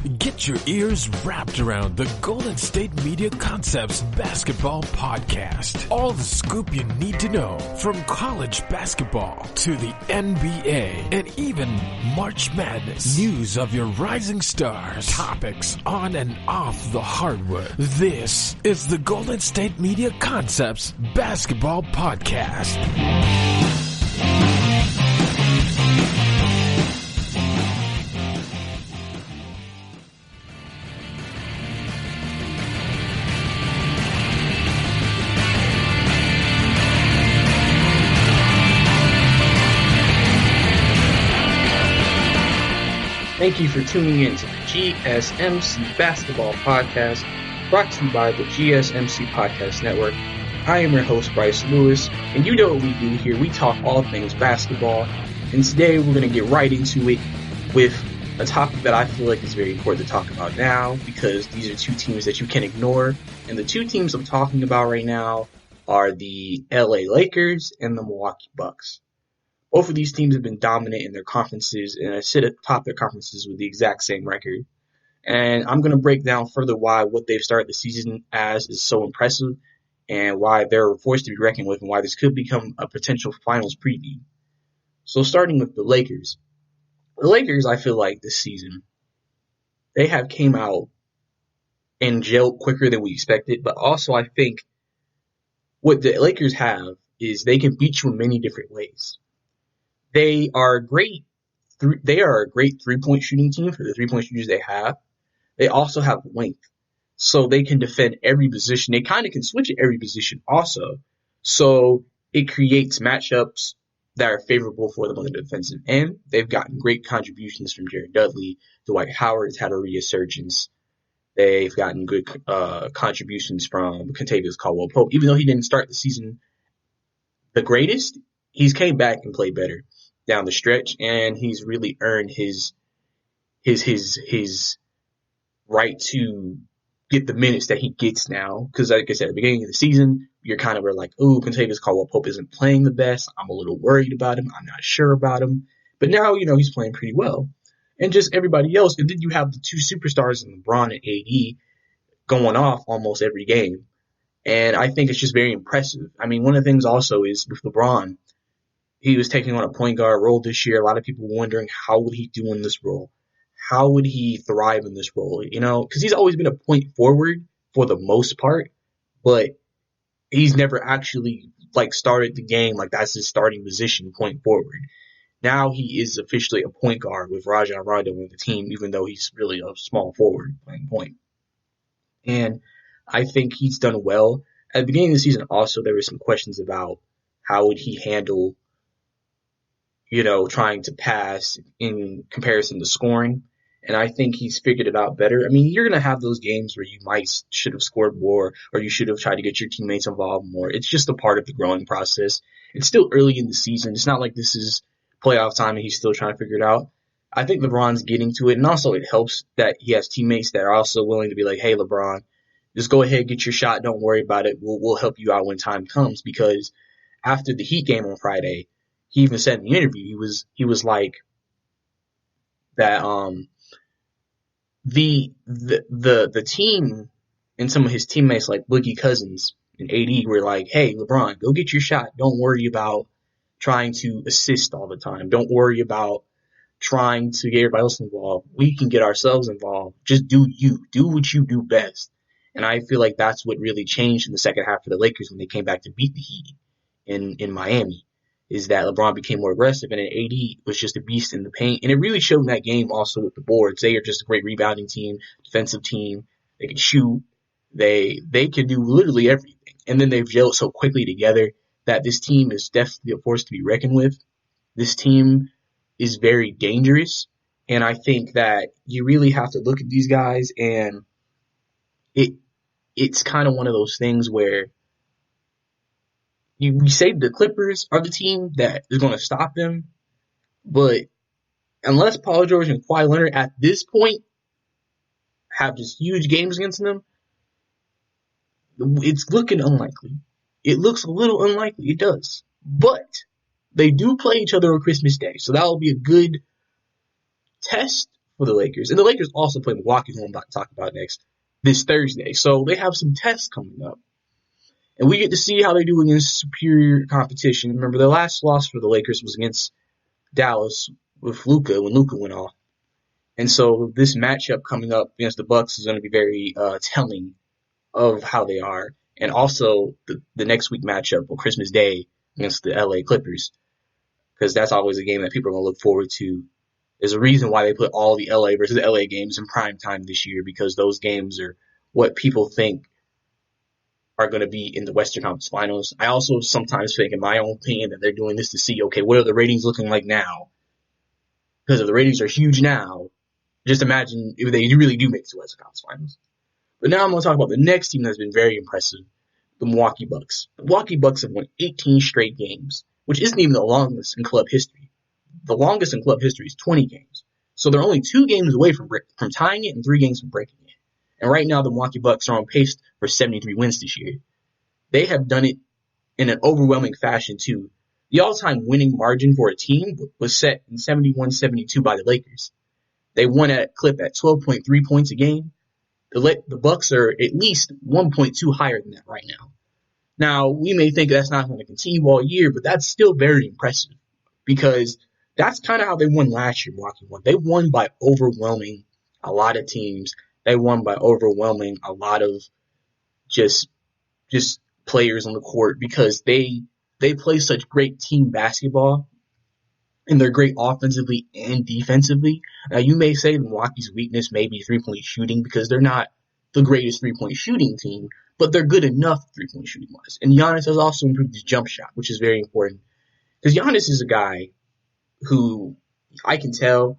Get your ears wrapped around the Golden State Media Concepts Basketball Podcast. All the scoop you need to know from college basketball to the NBA and even March Madness. News of your rising stars. Topics on and off the hardwood. This is the Golden State Media Concepts Basketball Podcast. Thank you for tuning in to the GSMC Basketball Podcast, brought to you by the GSMC Podcast Network. I am your host, Brice Lewis, and you know what we do here. We talk all things basketball, and today we're going to get right into it with a topic that I feel like is very important to talk about now, because these are two teams that you can't ignore, and the two teams I'm talking about right now are the LA Lakers and the Milwaukee Bucks. Both of these teams have been dominant in their conferences and sit atop their conferences with the exact same record. And I'm going to break down further why what they've started the season as is so impressive and why they're forced to be reckoned with and why this could become a potential finals preview. So starting with the Lakers. The Lakers, I feel like this season, they have came out and gelled quicker than we expected. But also I think what the Lakers have is they can beat you in many different ways. They are a great three-point shooting team for the three-point shooters they have. They also have length, so they can defend every position. They kind of can switch at every position also. So it creates matchups that are favorable for them on the defensive end. They've gotten great contributions from Jared Dudley. Dwight Howard has had a resurgence. They've gotten good contributions from Kentavious Caldwell-Pope. Even though he didn't start the season the greatest, he's came back and played better down the stretch, and he's really earned his right to get the minutes that he gets now. Because like I said, at the beginning of the season, you're kind of like, ooh, Kentavious Caldwell-Pope isn't playing the best. I'm a little worried about him. I'm not sure about him. But now, he's playing pretty well. And just everybody else. And then you have the two superstars in LeBron and AD going off almost every game. And I think it's just very impressive. I mean, one of the things also is with LeBron, he was taking on a point guard role this year. A lot of people wondering how would he do in this role? How would he thrive in this role? Because he's always been a point forward for the most part, but he's never actually started the game like that's his starting position, point forward. Now he is officially a point guard with Rajon Rondo on the team, even though he's really a small forward playing point. And I think he's done well. At the beginning of the season also, there were some questions about how would he handle trying to pass in comparison to scoring. And I think he's figured it out better. I mean, you're going to have those games where you should have scored more, or you should have tried to get your teammates involved more. It's just a part of the growing process. It's still early in the season. It's not like this is playoff time and he's still trying to figure it out. I think LeBron's getting to it. And also it helps that he has teammates that are also willing to be like, hey, LeBron, just go ahead, get your shot. Don't worry about it. We'll help you out when time comes. Because after the Heat game on Friday, he even said in the interview, he was like that the team and some of his teammates like Boogie Cousins and AD were like, hey, LeBron, go get your shot. Don't worry about trying to assist all the time. Don't worry about trying to get everybody else involved. We can get ourselves involved. Just do you. Do what you do best. And I feel like that's what really changed in the second half for the Lakers when they came back to beat the Heat in Miami. Is that LeBron became more aggressive and then AD was just a beast in the paint. And it really showed in that game also with the boards. They are just a great rebounding team, defensive team. They can shoot. They can do literally everything. And then they've gelled so quickly together that this team is definitely a force to be reckoned with. This team is very dangerous. And I think that you really have to look at these guys, and it's kind of one of those things where we say the Clippers are the team that is going to stop them, but unless Paul George and Kawhi Leonard at this point have just huge games against them, it's looking unlikely. It looks a little unlikely. It does. But they do play each other on Christmas Day, so that will be a good test for the Lakers. And the Lakers also play Milwaukee, who I'm about to talk about next, this Thursday. So they have some tests coming up. And we get to see how they do against superior competition. Remember, the last loss for the Lakers was against Dallas with Luka when Luka went off. And so this matchup coming up against the Bucks is going to be very telling of how they are. And also the next week matchup on Christmas Day against the LA Clippers, because that's always a game that people are going to look forward to. There's a reason why they put all the LA versus LA games in prime time this year, because those games are what people think are going to be in the Western Conference Finals. I also sometimes think, in my own opinion, that they're doing this to see, okay, what are the ratings looking like now? Because if the ratings are huge now, just imagine if they really do make it to the Western Conference Finals. But now I'm going to talk about the next team that's been very impressive, the Milwaukee Bucks. The Milwaukee Bucks have won 18 straight games, which isn't even the longest in club history. The longest in club history is 20 games. So they're only 2 games away from tying it and 3 games from breaking it. And right now, the Milwaukee Bucks are on pace for 73 wins this year. They have done it in an overwhelming fashion, too. The all-time winning margin for a team was set in 71-72 by the Lakers. They won at a clip at 12.3 points a game. The Bucks are at least 1.2 higher than that right now. Now, we may think that's not going to continue all year, but that's still very impressive, because that's kind of how they won last year. Milwaukee won. They won by overwhelming a lot of teams. They won by overwhelming a lot of just players on the court, because they play such great team basketball, and they're great offensively and defensively. Now, you may say Milwaukee's weakness may be three-point shooting, because they're not the greatest three-point shooting team, but they're good enough three-point shooting-wise. And Giannis has also improved his jump shot, which is very important, because Giannis is a guy who I can tell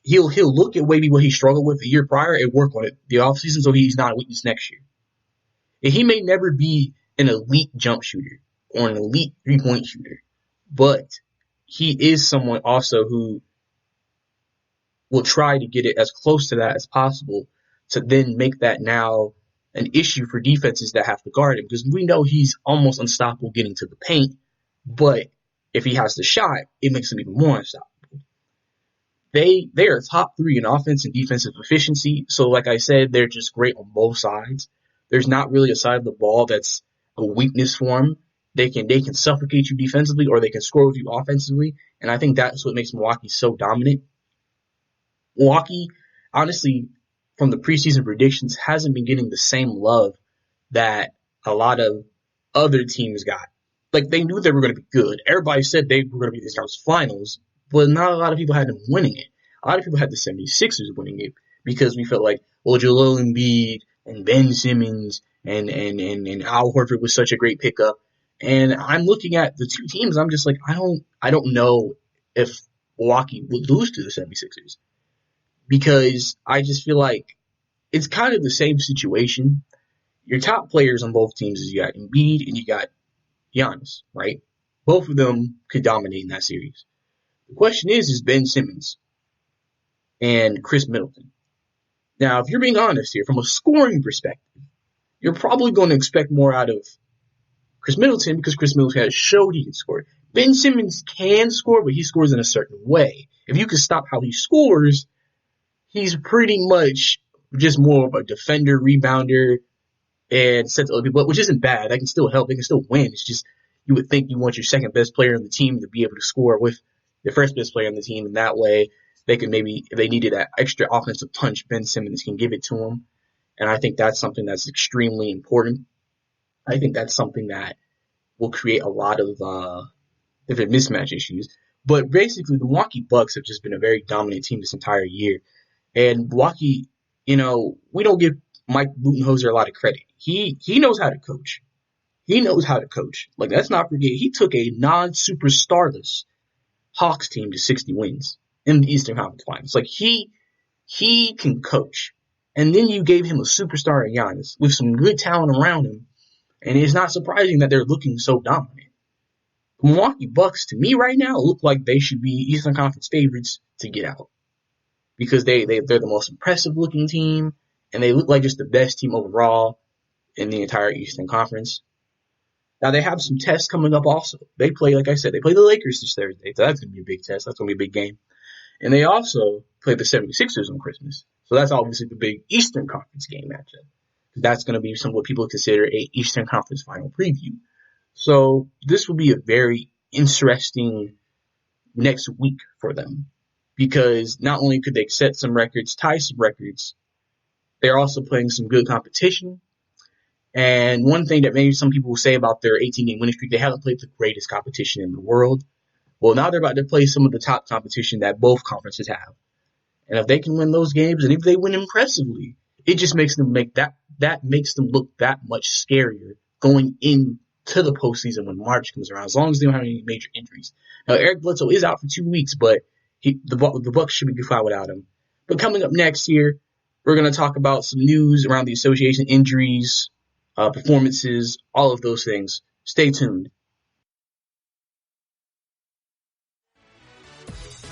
he'll look at maybe what he struggled with the year prior and work on it the offseason, so he's not a weakness next year. And he may never be an elite jump shooter or an elite three-point shooter, but he is someone also who will try to get it as close to that as possible, to then make that now an issue for defenses that have to guard him, because we know he's almost unstoppable getting to the paint, but if he has the shot, it makes him even more unstoppable. They are top 3 in offense and defensive efficiency, so like I said, they're just great on both sides. There's not really a side of the ball that's a weakness for them. They can suffocate you defensively, or they can score with you offensively, and I think that's what makes Milwaukee so dominant. Milwaukee, honestly, from the preseason predictions, hasn't been getting the same love that a lot of other teams got. Like, they knew they were going to be good. Everybody said they were going to be in this conference finals, but not a lot of people had them winning it. A lot of people had the 76ers winning it, because we felt like, well, Joel Embiid and Ben Simmons and Al Horford was such a great pickup. And I'm looking at the two teams, I'm just like, I don't know if Milwaukee would lose to the 76ers, because I just feel like it's kind of the same situation. Your top players on both teams is you got Embiid and you got Giannis, right? Both of them could dominate in that series. The question is Ben Simmons and Chris Middleton. Now, if you're being honest here, from a scoring perspective, you're probably going to expect more out of Chris Middleton, because Chris Middleton has showed he can score. Ben Simmons can score, but he scores in a certain way. If you can stop how he scores, he's pretty much just more of a defender, rebounder, and sets other people up, which isn't bad. That can still help. They can still win. It's just you would think you want your second best player on the team to be able to score with the first best player on the team, and that way they can maybe, if they needed that extra offensive punch, Ben Simmons can give it to them. And I think that's something that's extremely important. I think that's something that will create a lot of different mismatch issues. But basically, the Milwaukee Bucks have just been a very dominant team this entire year. And Milwaukee, we don't give Mike Budenholzer a lot of credit. He knows how to coach. He knows how to coach. Like, let's not forget, he took a non-superstarless Hawks team to 60 wins in the Eastern Conference Finals. Like, he can coach. And then you gave him a superstar in Giannis with some good talent around him. And it's not surprising that they're looking so dominant. The Milwaukee Bucks, to me right now, look like they should be Eastern Conference favorites to get out, because they're the most impressive looking team, and they look like just the best team overall in the entire Eastern Conference. Now, they have some tests coming up also. They play, like I said, they play the Lakers this Thursday, so that's going to be a big test. That's going to be a big game. And they also play the 76ers on Christmas. So that's obviously the big Eastern Conference game matchup. That's going to be what people consider a Eastern Conference final preview. So this will be a very interesting next week for them, because not only could they set some records, tie some records, they're also playing some good competition. And one thing that maybe some people will say about their 18-game winning streak, they haven't played the greatest competition in the world. Well, now they're about to play some of the top competition that both conferences have. And if they can win those games, and if they win impressively, it just makes them that makes them look that much scarier going into the postseason when March comes around, as long as they don't have any major injuries. Now, Eric Bledsoe is out for 2 weeks, but the Bucks should be fine without him. But coming up next here, we're going to talk about some news around the association, injuries, performances, all of those things. Stay tuned.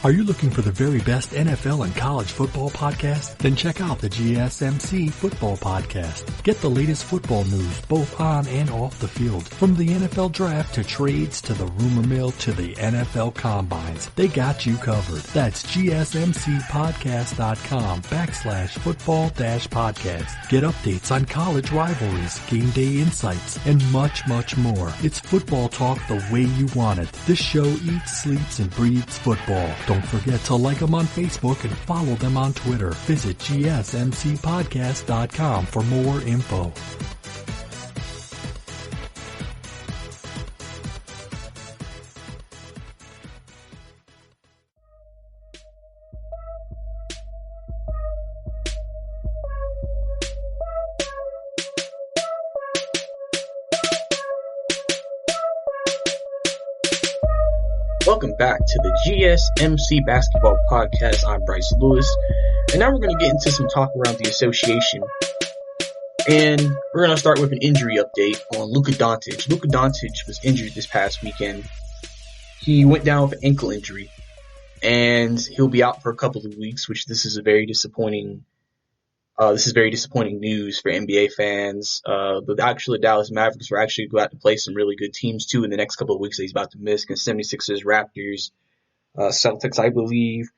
Are you looking for the very best NFL and college football podcast? Then check out the GSMC Football Podcast. Get the latest football news both on and off the field. From the NFL Draft to trades to the rumor mill to the NFL Combines, they got you covered. That's GSMCpodcast.com/football-podcast. Get updates on college rivalries, game day insights, and much, much more. It's football talk the way you want it. This show eats, sleeps, and breathes football. Don't forget to like them on Facebook and follow them on Twitter. Visit GSMCpodcast.com for more info. Welcome back to the GSMC Basketball Podcast. I'm Brice Lewis, and now we're going to get into some talk around the association. And we're going to start with an injury update on Luka Doncic. Luka Doncic was injured this past weekend. He went down with an ankle injury, and he'll be out for a couple of weeks, which this is very disappointing news for NBA fans. But actually, Dallas Mavericks were actually about to play some really good teams too in the next couple of weeks that he's about to miss, against 76ers, Raptors, Celtics, I believe.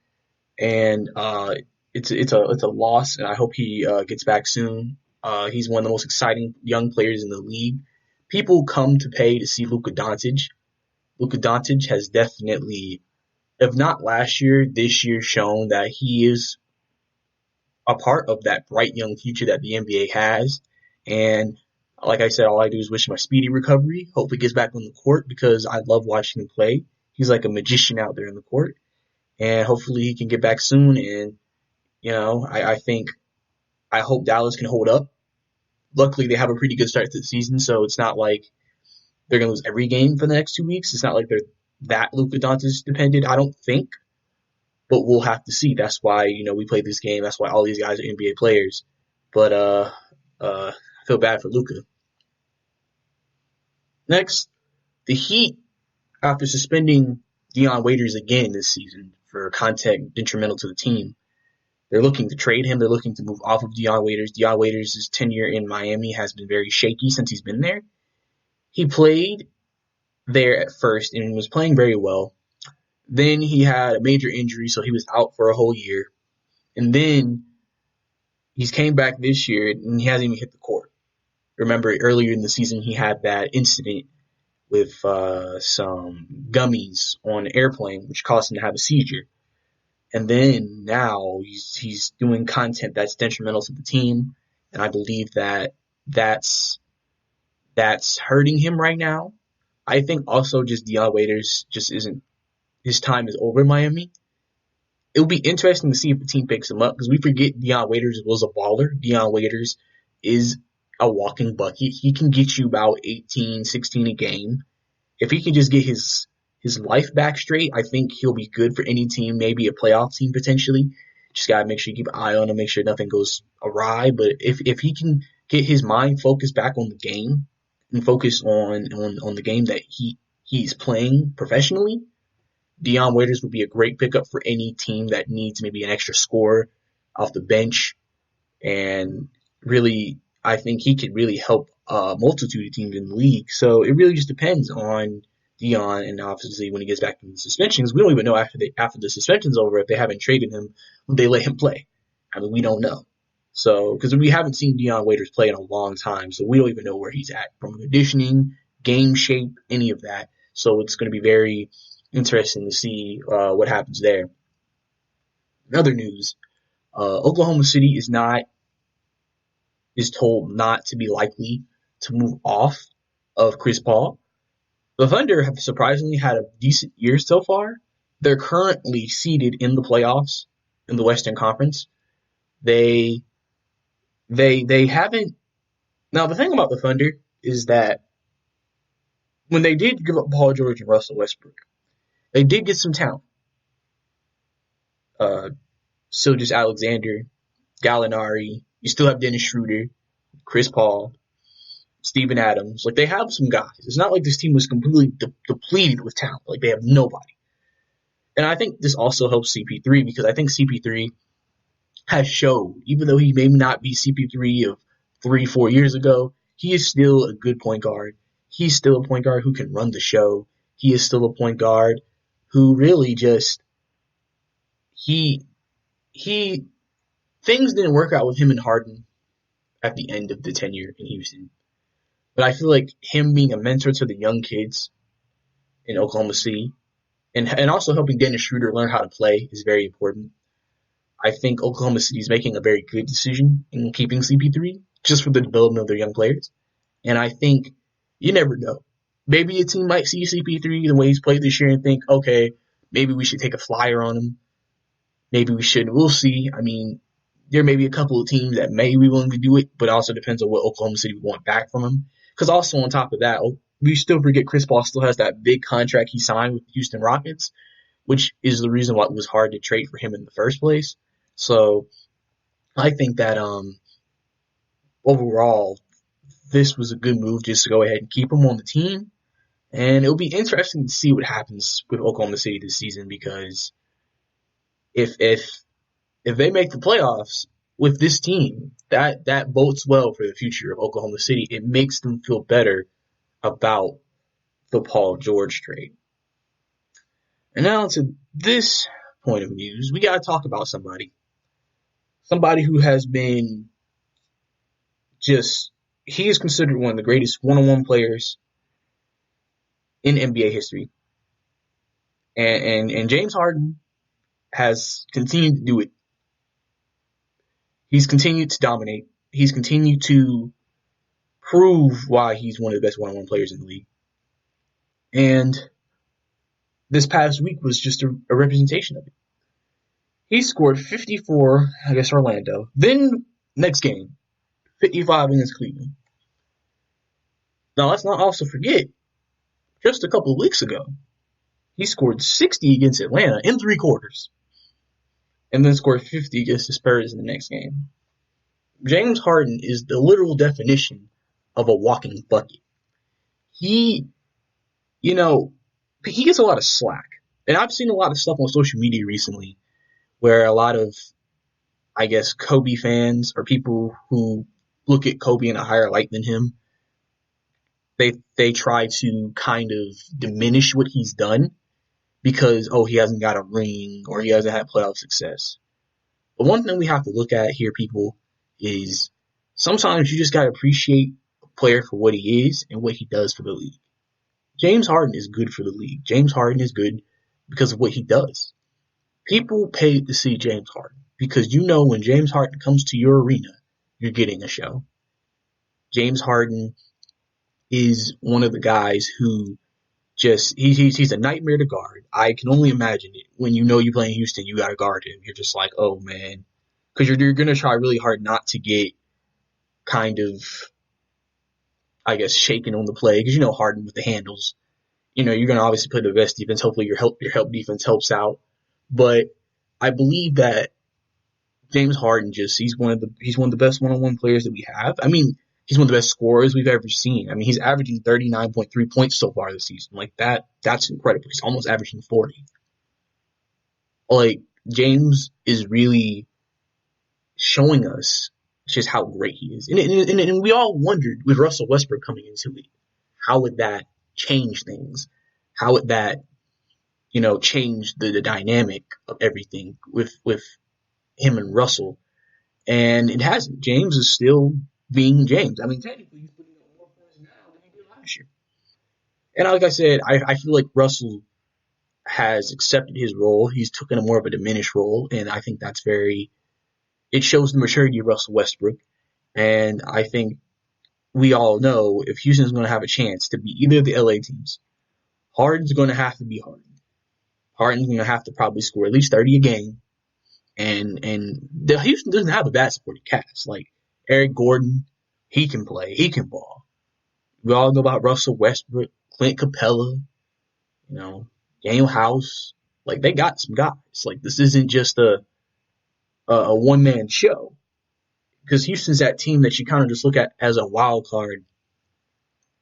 And it's a loss, and I hope he gets back soon. He's one of the most exciting young players in the league. People come to pay to see Luka Doncic. Luka Doncic has definitely, if not last year, this year shown that he is a part of that bright young future that the NBA has. And like I said, all I do is wish him a speedy recovery. Hope he gets back on the court, because I love watching him play. He's like a magician out there in the court. And hopefully he can get back soon. And, I hope Dallas can hold up. Luckily, they have a pretty good start to the season, so it's not like they're going to lose every game for the next 2 weeks. It's not like they're that Luka Doncic dependent, I don't think. But we'll have to see. That's why, we play this game. That's why all these guys are NBA players. But I feel bad for Luka. Next, the Heat, after suspending Dion Waiters again this season for contact detrimental to the team, they're looking to trade him. They're looking to move off of Dion Waiters. Dion Waiters' tenure in Miami has been very shaky since he's been there. He played there at first and was playing very well. Then he had a major injury, so he was out for a whole year. And then he's came back this year, and he hasn't even hit the court. Remember, earlier in the season, he had that incident with some gummies on an airplane, which caused him to have a seizure. And then now he's doing content that's detrimental to the team, and I believe that's hurting him right now. I think also just Dion Waiters just isn't. His time is over in Miami. It'll be interesting to see if the team picks him up, because we forget Dion Waiters was a baller. Dion Waiters is a walking bucket. He can get you about 18, 16 a game. If he can just get his life back straight, I think he'll be good for any team, maybe a playoff team potentially. Just got to make sure you keep an eye on him, make sure nothing goes awry. But if he can get his mind focused back on the game and focus on the game that he's playing professionally, Dion Waiters would be a great pickup for any team that needs maybe an extra scorer off the bench. And really, I think he could really help a multitude of teams in the league. So it really just depends on Dion, and obviously when he gets back from the suspensions, we don't even know after the suspension's over if they haven't traded him, would they let him play? I mean, we don't know. So, because we haven't seen Dion Waiters play in a long time, so we don't even know where he's at from conditioning, game shape, any of that. So it's going to be very interesting to see what happens there. In other news, Oklahoma City is told not to be likely to move off of Chris Paul. The Thunder have surprisingly had a decent year so far. They're currently seeded in the playoffs in the Western Conference. They haven't. Now, the thing about the Thunder is that when they did give up Paul George and Russell Westbrook, they did get some talent. Just Alexander, Gallinari. You still have Dennis Schroeder, Chris Paul, Steven Adams. Like, they have some guys. It's not like this team was completely depleted with talent. Like, they have nobody. And I think this also helps CP3 because I think CP3 has showed, even though he may not be CP3 of 3-4 years ago, he is still a good point guard. He's still a point guard who can run the show. He is still a point guard who really just things didn't work out with him and Harden at the end of the tenure in Houston. But I feel like him being a mentor to the young kids in Oklahoma City and also helping Dennis Schroeder learn how to play is very important. I think Oklahoma City is making a very good decision in keeping CP3 just for the development of their young players. And I think you never know. Maybe a team might see CP3 the way he's played this year and think, okay, maybe we should take a flyer on him. Maybe we shouldn't. We'll see. I mean, there may be a couple of teams that may be willing to do it, but it also depends on what Oklahoma City want back from him. Because also on top of that, we still forget Chris Paul still has that big contract he signed with the Houston Rockets, which is the reason why it was hard to trade for him in the first place. So I think that overall, this was a good move just to go ahead and keep him on the team. And it'll be interesting to see what happens with Oklahoma City this season because if they make the playoffs with this team, that bodes well for the future of Oklahoma City. It makes them feel better about the Paul George trade. And now to this point of news, we got to talk about somebody who has been he is considered one of the greatest one-on-one players in NBA history. And James Harden has continued to do it. He's continued to dominate. He's continued to prove why he's one of the best one-on-one players in the league. And this past week was just a representation of it. He scored 54 against Orlando. Then, next game, 55 against Cleveland. Now, let's not also forget, just a couple of weeks ago, he scored 60 against Atlanta in 3 quarters. And then scored 50 against the Spurs in the next game. James Harden is the literal definition of a walking bucket. He gets a lot of slack. And I've seen a lot of stuff on social media recently where a lot of, I guess, Kobe fans or people who look at Kobe in a higher light than him, they try to kind of diminish what he's done because, he hasn't got a ring or he hasn't had playoff success. But one thing we have to look at here, people, is sometimes you just got to appreciate a player for what he is and what he does for the league. James Harden is good for the league. James Harden is good because of what he does. People pay to see James Harden because when James Harden comes to your arena, you're getting a show. James Harden is one of the guys who he's a nightmare to guard. I can only imagine it. When you play in Houston, you got to guard him. You're just like, oh, man. Because you're going to try really hard not to get kind of, I guess, shaken on the play. Because Harden with the handles. You're going to obviously play the best defense. Hopefully your help defense helps out. But I believe that James Harden he's one of the best one-on-one players that we have. I mean, he's one of the best scorers we've ever seen. I mean, he's averaging 39.3 points so far this season. Like, that's incredible. He's almost averaging 40. Like, James is really showing us just how great he is. And we all wondered with Russell Westbrook coming into it, how would that change things? how would that, change the dynamic of everything with him and Russell? And it hasn't. James is still being James. I mean, technically, he's putting up more points now than he did last year. And like I said, I feel like Russell has accepted his role. He's taken a more of a diminished role, and I think that's it shows the maturity of Russell Westbrook. And I think we all know if Houston's going to have a chance to beat either of the LA teams, Harden's going to have to be Harden. Harden's going to have to probably score at least 30 a game. And the Houston doesn't have a bad supporting cast. Like Eric Gordon, he can play. He can ball. We all know about Russell Westbrook, Clint Capella, Daniel House. Like, they got some guys. Like, this isn't just a one-man show. Because Houston's that team that you kind of just look at as a wild card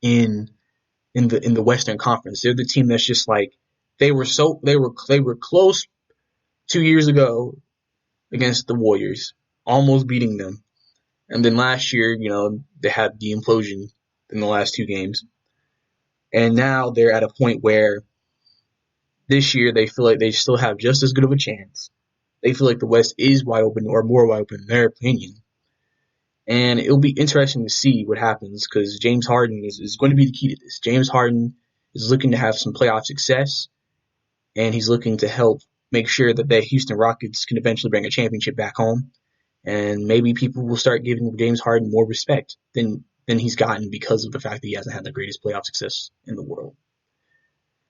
in the Western Conference. They're the team that's just like, they were close 2 years ago against the Warriors, almost beating them. And then last year, they had the implosion in the last two games. And now they're at a point where this year they feel like they still have just as good of a chance. They feel like the West is wide open, or more wide open in their opinion. And it'll be interesting to see what happens, because James Harden is going to be the key to this. James Harden is looking to have some playoff success, and he's looking to help make sure that the Houston Rockets can eventually bring a championship back home. And maybe people will start giving James Harden more respect than he's gotten because of the fact that he hasn't had the greatest playoff success in the world.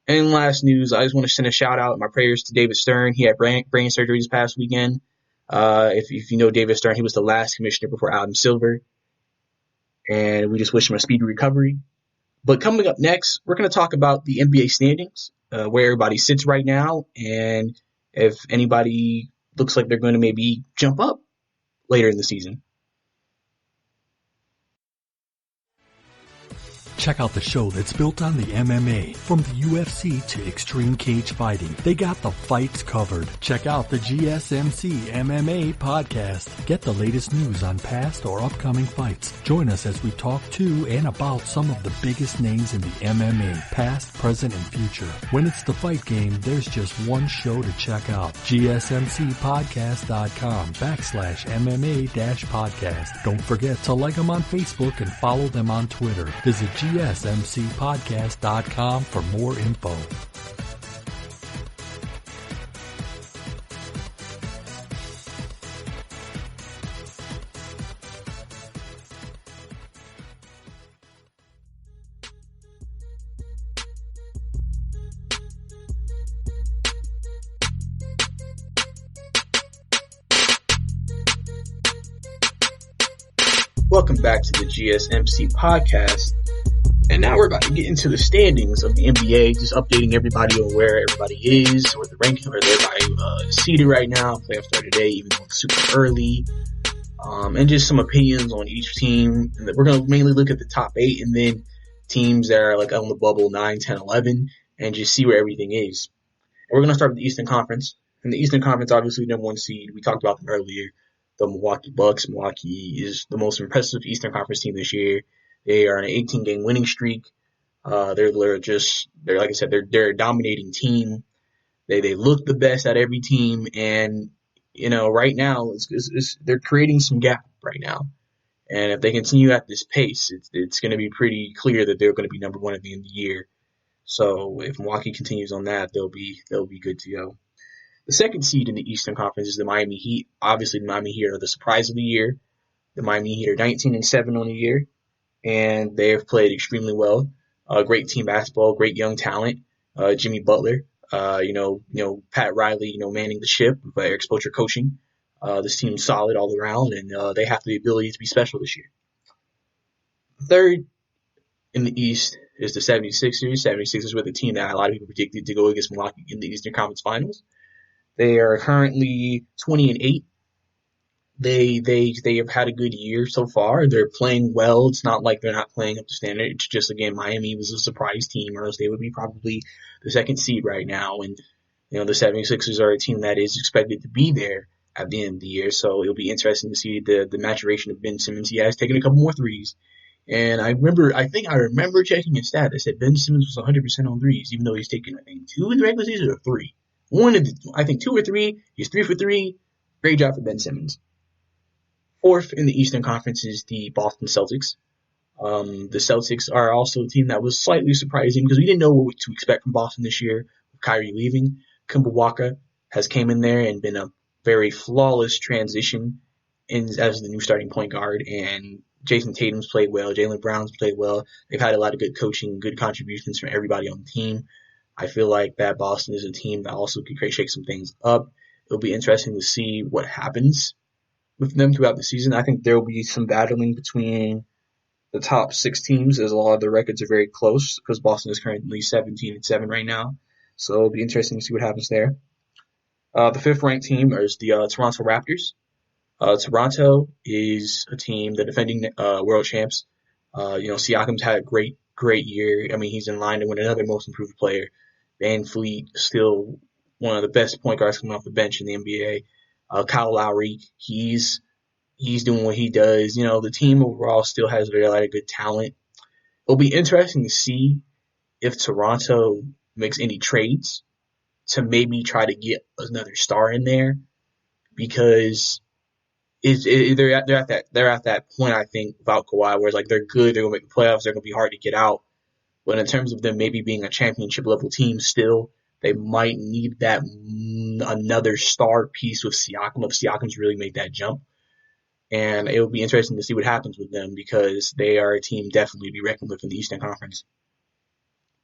And in last news, I just want to send a shout out, my prayers to David Stern. He had brain surgery this past weekend. If you know David Stern, he was the last commissioner before Adam Silver. And we just wish him a speedy recovery. But coming up next, we're going to talk about the NBA standings, where everybody sits right now, and if anybody looks like they're going to maybe jump up later in the season. Check out the show that's built on the MMA. From the UFC to extreme cage fighting, they got the fights covered. Check out the GSMC MMA podcast. Get the latest news on past or upcoming fights. Join us as we talk to and about some of the biggest names in the MMA, past, present, and future. When it's the fight game, there's just one show to check out. GSMCpodcast.com/MMA-podcast. Don't forget to like them on Facebook and follow them on Twitter. Visit GSMCpodcast.com for more info. Welcome back to the GSMC podcast. And now we're about to get into the standings of the NBA, just updating everybody on where everybody is, or the ranking, or everybody seated right now. Playoffs start today, even though it's super early. And just some opinions on each team. And we're going to mainly look at the top 8, and then teams that are like on the bubble 9, 10, 11, and just see where everything is. And we're going to start with the Eastern Conference. And the Eastern Conference, obviously, number 1 seed. We talked about them earlier. The Milwaukee Bucks. Milwaukee is the most impressive Eastern Conference team this year. They are on an 18-game winning streak. They're like I said, they're a dominating team. They look the best at every team, and right now they're creating some gap right now. And if they continue at this pace, it's going to be pretty clear that they're going to be number 1 at the end of the year. So if Milwaukee continues on that, they'll be good to go. The second seed in the Eastern Conference is the Miami Heat. Obviously, the Miami Heat are the surprise of the year. The Miami Heat are 19-7 on the year, and they have played extremely well. Great team basketball, great young talent. Jimmy Butler, Pat Riley, manning the ship by Eric Spoelstra coaching. This team's solid all around, and they have the ability to be special this year. Third in the East is the 76ers. 76ers were the team that a lot of people predicted to go against Milwaukee in the Eastern Conference Finals. They are currently 20-8. They have had a good year so far. They're playing well. It's not like they're not playing up to standard. It's just, again, Miami was a surprise team, or else they would be probably the second seed right now. And, the 76ers are a team that is expected to be there at the end of the year. So it'll be interesting to see the maturation of Ben Simmons. He has taken a couple more threes. And I think I remember checking his stat that said Ben Simmons was 100% on threes, even though he's taken, I think, 2 in the regular season or 3. I think 2 or 3. He's 3 for 3. Great job for Ben Simmons. Fourth in the Eastern Conference is the Boston Celtics. The Celtics are also a team that was slightly surprising because we didn't know what to expect from Boston this year. With Kyrie leaving, Kemba Walker has came in there and been a very flawless transition as the new starting point guard, and Jason Tatum's played well. Jaylen Brown's played well. They've had a lot of good coaching, good contributions from everybody on the team. I feel like that Boston is a team that also could shake some things up. It'll be interesting to see what happens with them throughout the season. I think there will be some battling between the top 6 teams, as a lot of the records are very close, because Boston is currently 17-7 right now. So it'll be interesting to see what happens there. The 5th ranked team is the Toronto Raptors. Toronto is a team, the defending world champs. Siakam's had a great year. I mean, he's in line to win another most improved player. Van Fleet, still one of the best point guards coming off the bench in the NBA. Kyle Lowry, he's doing what he does. The team overall still has a lot of good talent. It'll be interesting to see if Toronto makes any trades to maybe try to get another star in there, because they're at that point, I think, without Kawhi, where it's like they're good, they're gonna make the playoffs, they're gonna be hard to get out. But in terms of them maybe being a championship level team still, they might need that another star piece with Siakam, if Siakam's really made that jump. And it will be interesting to see what happens with them, because they are a team definitely to be reckoned with in the Eastern Conference.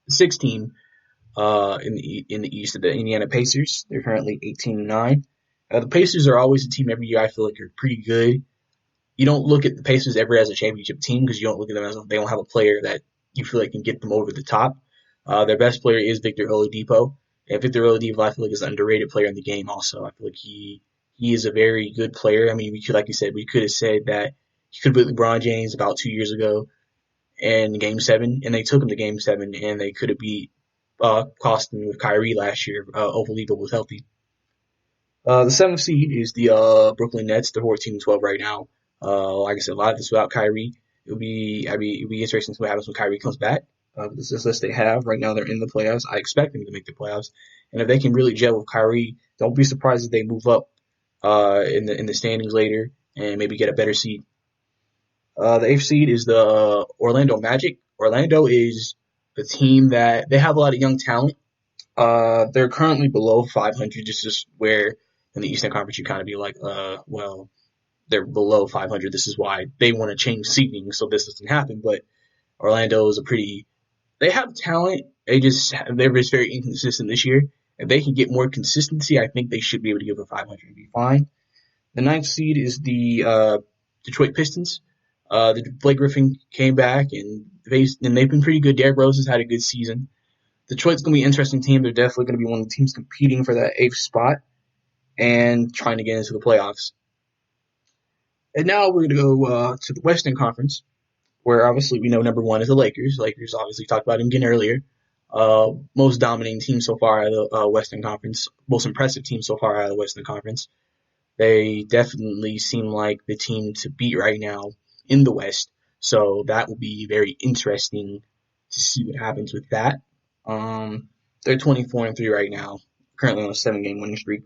The 6th team in the East are the Indiana Pacers. They're currently 18-9. The Pacers are always a team every year I feel like are pretty good. You don't look at the Pacers ever as a championship team, because you don't look at them as they don't have a player that you feel like can get them over the top. Their best player is Victor Oladipo. And Victor Oladipo, I feel like, is an underrated player in the game also. I feel like he is a very good player. I mean, we could have said that he could have beat LeBron James about 2 years ago in Game 7, and they took him to Game 7, and they could have beat Boston with Kyrie last year. Oladipo was healthy. The 7th seed is the Brooklyn Nets. They're 14-12 right now. Like I said, a lot of this without Kyrie. It'll be interesting to see what happens when Kyrie comes back. This is the list they have right now. They're in the playoffs. I expect them to make the playoffs, and if they can really gel with Kyrie, don't be surprised if they move up in the standings later and maybe get a better seed. The 8th seed is the Orlando Magic. Orlando is a team that they have a lot of young talent. They're currently below 500. This is where in the Eastern Conference you kind of be like, they're below 500. This is why they want to change seeding so this doesn't happen. But Orlando is they have talent. They're just very inconsistent this year. If they can get more consistency, I think they should be able to give a 500 and be fine. The 9th seed is the Detroit Pistons. The Blake Griffin came back, and they've been pretty good. Derrick Rose has had a good season. Detroit's going to be an interesting team. They're definitely going to be one of the teams competing for that 8th spot and trying to get into the playoffs. And now we're going to go to the Western Conference, where obviously we know number 1 is the Lakers. Lakers, obviously, talked about them again earlier. Most dominating team so far out of the Western Conference. Most impressive team so far out of the Western Conference. They definitely seem like the team to beat right now in the West. So that will be very interesting to see what happens with that. They're 24-3 right now, currently on a 7-game winning streak.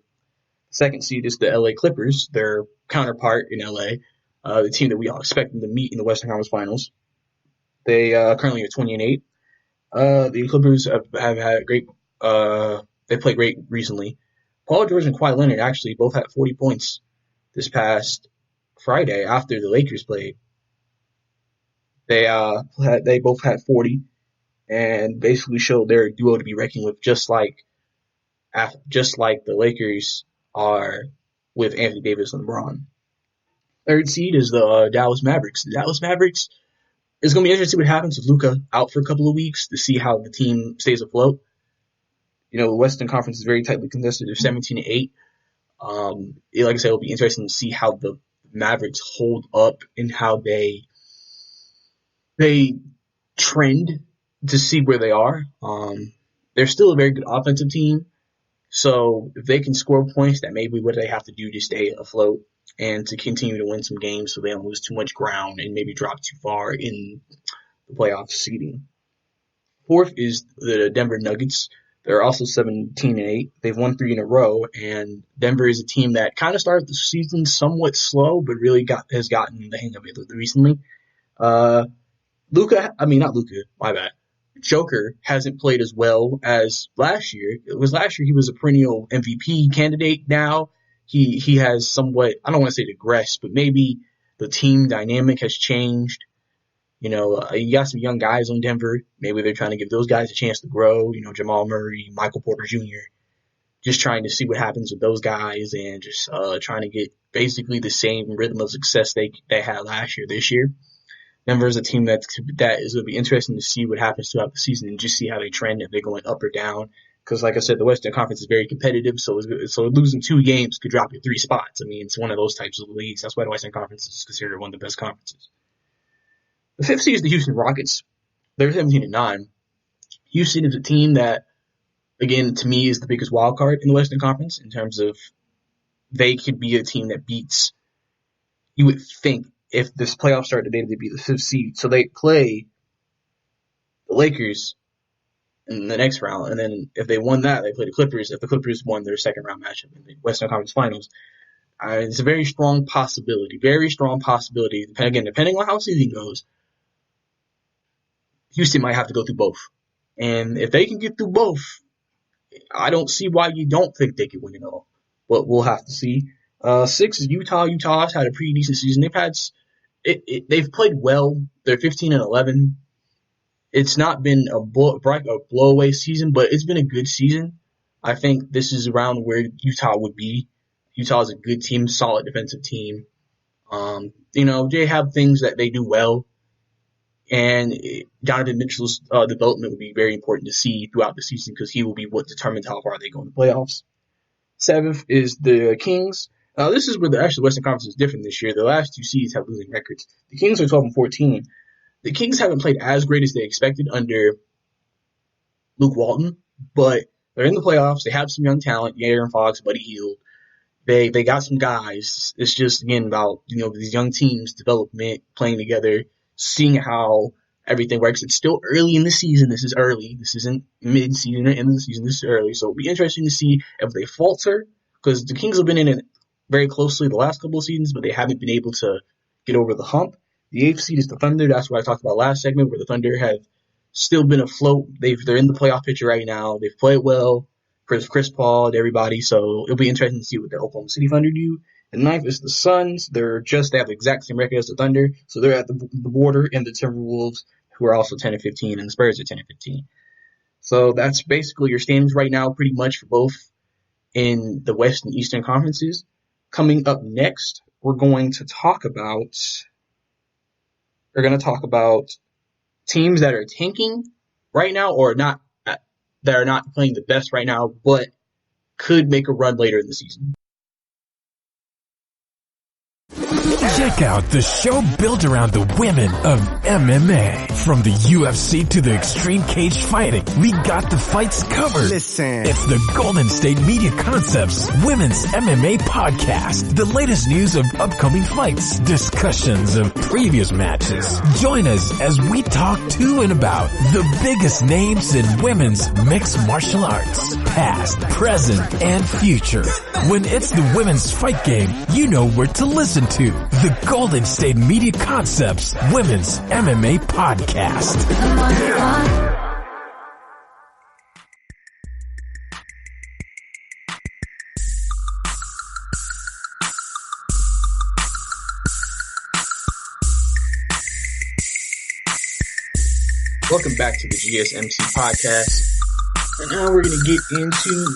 Second seed is the LA Clippers, their counterpart in LA, the team that we all expect them to meet in the Western Conference Finals. They currently are 20-8. The Clippers have had great. They played great recently. Paul George and Kawhi Leonard actually both had 40 points this past Friday after the Lakers played. They both had 40 and basically showed their duo to be reckoned with, just like the Lakers are with Anthony Davis and LeBron. Third seed is the Dallas Mavericks. The Dallas Mavericks, it's going to be interesting to see what happens with Luka out for a couple of weeks to see how the team stays afloat. The Western Conference is very tightly contested. They're 17-8. Like I said, it'll be interesting to see how the Mavericks hold up and how they trend to see where they are. They're still a very good offensive team, So if they can score points, that may be what they have to do to stay afloat and to continue to win some games so they don't lose too much ground and maybe drop too far in the playoff seeding. Fourth is the Denver Nuggets. They're also 17-8. They've won 3 in a row, and Denver is a team that kind of started the season somewhat slow, but really has gotten the hang of it recently. Not Luka, my bad. Joker hasn't played as well as last year. It was last year he was a perennial MVP candidate. Now he has somewhat, I don't want to say digressed, but maybe the team dynamic has changed. You got some young guys on Denver. Maybe they're trying to give those guys a chance to grow. Jamal Murray, Michael Porter Jr. Just trying to see what happens with those guys and just trying to get basically the same rhythm of success they had last year, this year. Denver is a team that is going to be interesting to see what happens throughout the season and just see how they trend, if they're going up or down. Because, like I said, the Western Conference is very competitive, so losing 2 games could drop you 3 spots. I mean, it's one of those types of leagues. That's why the Western Conference is considered one of the best conferences. The 5th seed is the Houston Rockets. They're 17-9. Houston is a team that, again, to me, is the biggest wild card in the Western Conference in terms of they could be a team that beats, you would think, if this playoff started today, they'd be the 5th seed. So they play the Lakers in the next round, and then if they won that, they play the Clippers. If the Clippers won their second round matchup in the Western Conference Finals, it's a very strong possibility. Again, depending on how the season goes, Houston might have to go through both. And if they can get through both, I don't see why you don't think they could win it all. But we'll have to see. 6 is Utah. Utah's had a pretty decent season. They've played well. They're 15-11. It's not been a blow-away season, but it's been a good season. I think this is around where Utah would be. Utah is a good team, solid defensive team. They have things that they do well. And Donovan Mitchell's development will be very important to see throughout the season because he will be what determines how far they go in the playoffs. 7th is the Kings. This is where the Western Conference is different this year. The last 2 seeds have losing records. The Kings are 12-14. The Kings haven't played as great as they expected under Luke Walton, but they're in the playoffs. They have some young talent, Aaron Fox, Buddy Hield. They got some guys. It's just, again, about, these young teams, development, playing together, seeing how everything works. It's still early in the season. This is early. This isn't mid-season or end of the season. This is early. So it'll be interesting to see if they falter, because the Kings have been in it very closely the last couple of seasons, but they haven't been able to get over the hump. The 8th seed is the Thunder. That's what I talked about last segment, where the Thunder have still been afloat. They're in the playoff picture right now. They've played well. Chris Paul and everybody. So it'll be interesting to see what the Oklahoma City Thunder do. And 9th is the Suns. They have the exact same record as the Thunder. So they're at the border, and the Timberwolves, who are also 10-15, and the Spurs are 10-15. So that's basically your standings right now, pretty much for both in the West and Eastern conferences. Coming up next, we're going to talk about teams that are tanking right now, or not, that are not playing the best right now, but could make a run later in the season. Check out the show built around the women of MMA. From the UFC to the extreme cage fighting, we got the fights covered. Listen. It's the Golden State Media Concepts Women's MMA Podcast. The latest news of upcoming fights, discussions of previous matches. Join us as we talk to and about the biggest names in women's mixed martial arts, past, present, and future. When it's the women's fight game, you know where to listen to. The Golden State Media Concepts Women's MMA Podcast. Welcome back to the GSMC podcast. And now we're going to get into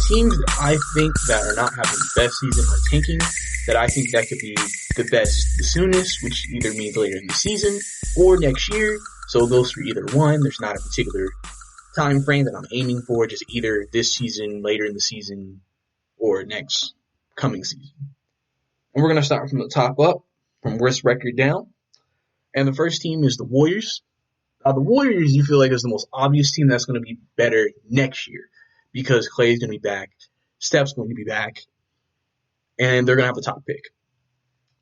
teams that I think that are not having the best season or tanking, that I think that could be the best the soonest, which either means later in the season or next year. So it goes for either one. There's not a particular time frame that I'm aiming for, just either this season, later in the season, or next coming season. And we're going to start from the top up, from worst record down. And the first team is the Warriors. The Warriors, you feel like, is the most obvious team that's going to be better next year. because Clay's going to be back, Steph's going to be back, and they're going to have a top pick.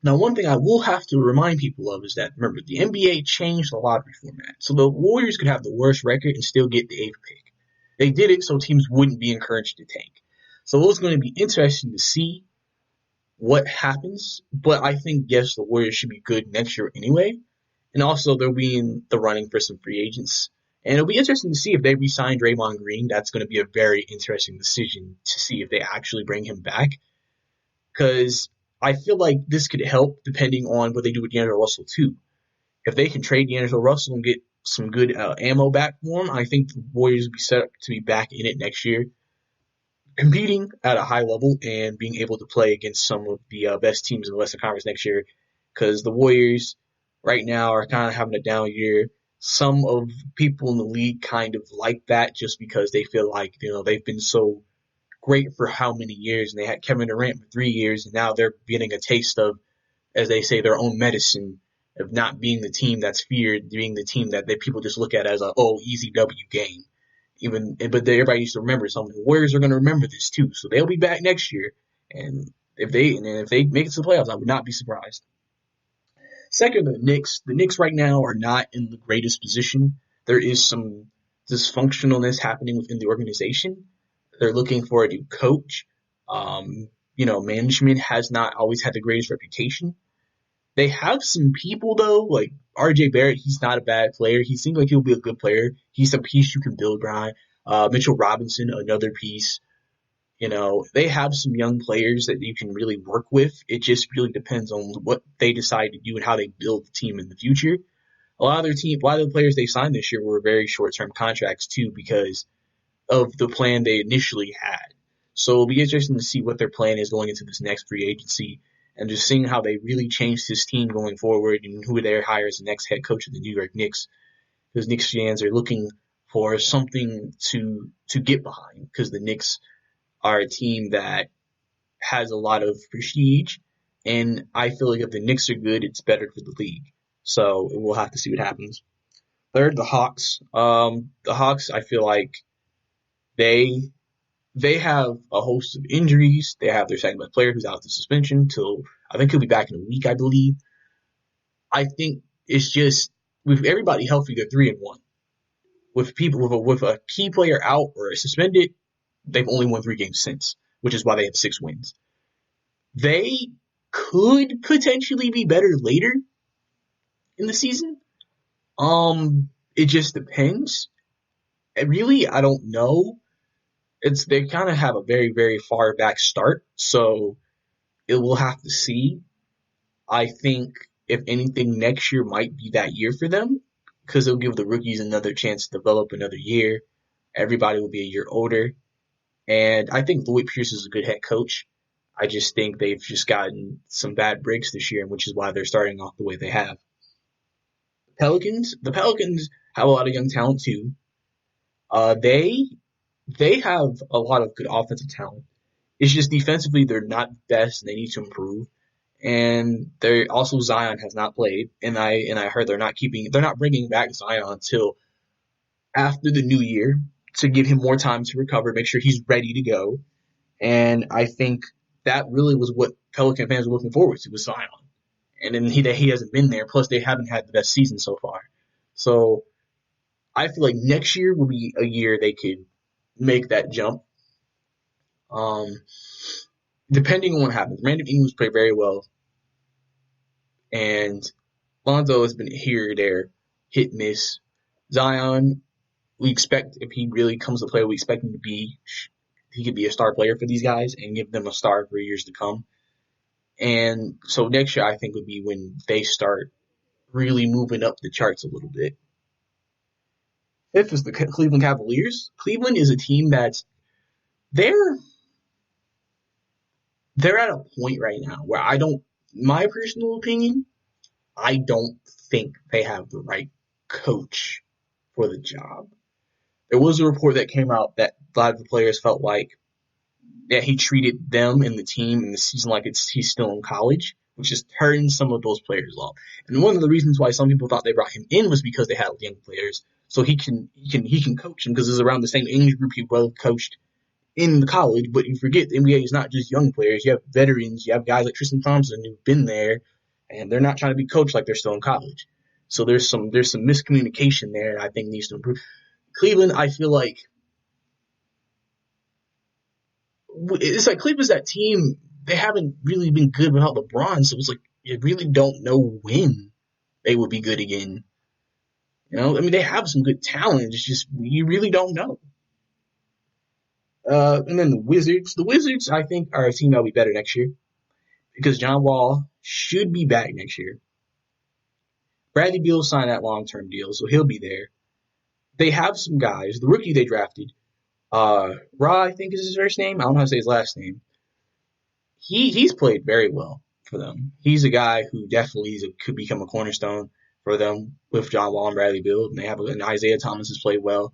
Now, one thing I will have to remind people of is that, remember, the NBA changed the lottery format. So the Warriors could have the worst record and still get the 8th pick. They did it so teams wouldn't be encouraged to tank. So it's going to be interesting to see what happens. But I think, yes, the Warriors should be good next year anyway. And also, they'll be in the running for some free agents. And it'll be interesting to see if they re-sign Draymond Green. That's going to be a very interesting decision to see if they actually bring him back. Because I feel like this could help depending on what they do with D'Angelo Russell too. If they can trade D'Angelo Russell and get some good ammo back for him, I think the Warriors will be set up to be back in it next year, competing at a high level and being able to play against some of the best teams in the Western Conference next year. Because the Warriors right now are kind of having a down year. Some of people in the league kind of like that just because they feel like, they've been so great for how many years, and they had Kevin Durant for 3 years, and now they're getting a taste of, as they say, their own medicine of not being the team that's feared, being the team that people just look at as a easy W game. But everybody needs to remember something. The Warriors are going to remember this too, so they'll be back next year, and if they make it to the playoffs, I would not be surprised. Second, the Knicks right now are not in the greatest position. There is some dysfunctionalness happening within the organization. They're looking for a new coach. Management has not always had the greatest reputation. They have some people, though, like R.J. Barrett. He's not a bad player. He seems like he'll be a good player. He's a piece you can build behind. Mitchell Robinson, another piece. They have some young players that you can really work with. It just really depends on what they decide to do and how they build the team in the future. A lot of the players they signed this year were very short-term contracts, too, because of the plan they initially had. So it'll be interesting to see what their plan is going into this next free agency and just seeing how they really changed this team going forward and who they hire as the next head coach of the New York Knicks. Because Knicks fans are looking for something to get behind, because the Knicks are a team that has a lot of prestige, and I feel like if the Knicks are good, it's better for the league. So we'll have to see what happens. Third, the Hawks. The Hawks, I feel like they have a host of injuries. They have their second best player who's out of the suspension till I think he'll be back in a week, I believe. I think it's just with everybody healthy, they're 3-1. With a key player out or suspended, they've only won 3 games since, which is why they have 6 wins. They could potentially be better later in the season. It just depends. Really, I don't know. They kind of have a very, very far back start, so we'll have to see. I think, if anything, next year might be that year for them, because it'll give the rookies another chance to develop another year. Everybody will be a year older. And I think Lloyd Pierce is a good head coach. I just think they've just gotten some bad breaks this year, which is why they're starting off the way they have. The Pelicans have a lot of young talent too. They have a lot of good offensive talent. It's just defensively they're not the best and they need to improve. And they're also Zion has not played, and I heard they're not bringing back Zion until after the new year to give him more time to recover, make sure he's ready to go. And I think that really was what Pelican fans were looking forward to, was Zion. And then he hasn't been there. Plus, they haven't had the best season so far. So I feel like next year will be a year they could make that jump. Depending on what happens. Brandon Ingram's played very well. And Lonzo has been here or there, hit, miss. Zion, we expect, if he really comes to play, we expect him to be, he could be a star player for these guys and give them a star for years to come. And so next year, I think, would be when they start really moving up the charts a little bit. Fifth is the Cleveland Cavaliers. Cleveland is a team that's, they're at a point right now where my personal opinion, I don't think they have the right coach for the job. There was a report that came out that a lot of the players felt like that he treated them and the team and the season like he's still in college, which is turning some of those players off. And one of the reasons why some people thought they brought him in was because they had young players, so he can coach them because it's around the same age group he well coached in college, but you forget the NBA is not just young players. You have veterans. You have guys like Tristan Thompson who've been there, and they're not trying to be coached like they're still in college. So there's some miscommunication there I think needs to improve. Cleveland, I feel like it's like Cleveland's that team. They haven't really been good without LeBron, so it's like you really don't know when they will be good again. You know, I mean, they have some good talent. It's just you really don't know. And then the Wizards. The Wizards, I think, are a team that'll be better next year because John Wall should be back next year. Bradley Beal signed that long-term deal, so he'll be there. They have some guys. The rookie they drafted, Ra, I think is his first name. I don't know how to say his last name. He's played very well for them. He's a guy who definitely could become a cornerstone for them with John Wall and Bradley Beal. And they have and Isaiah Thomas has played well.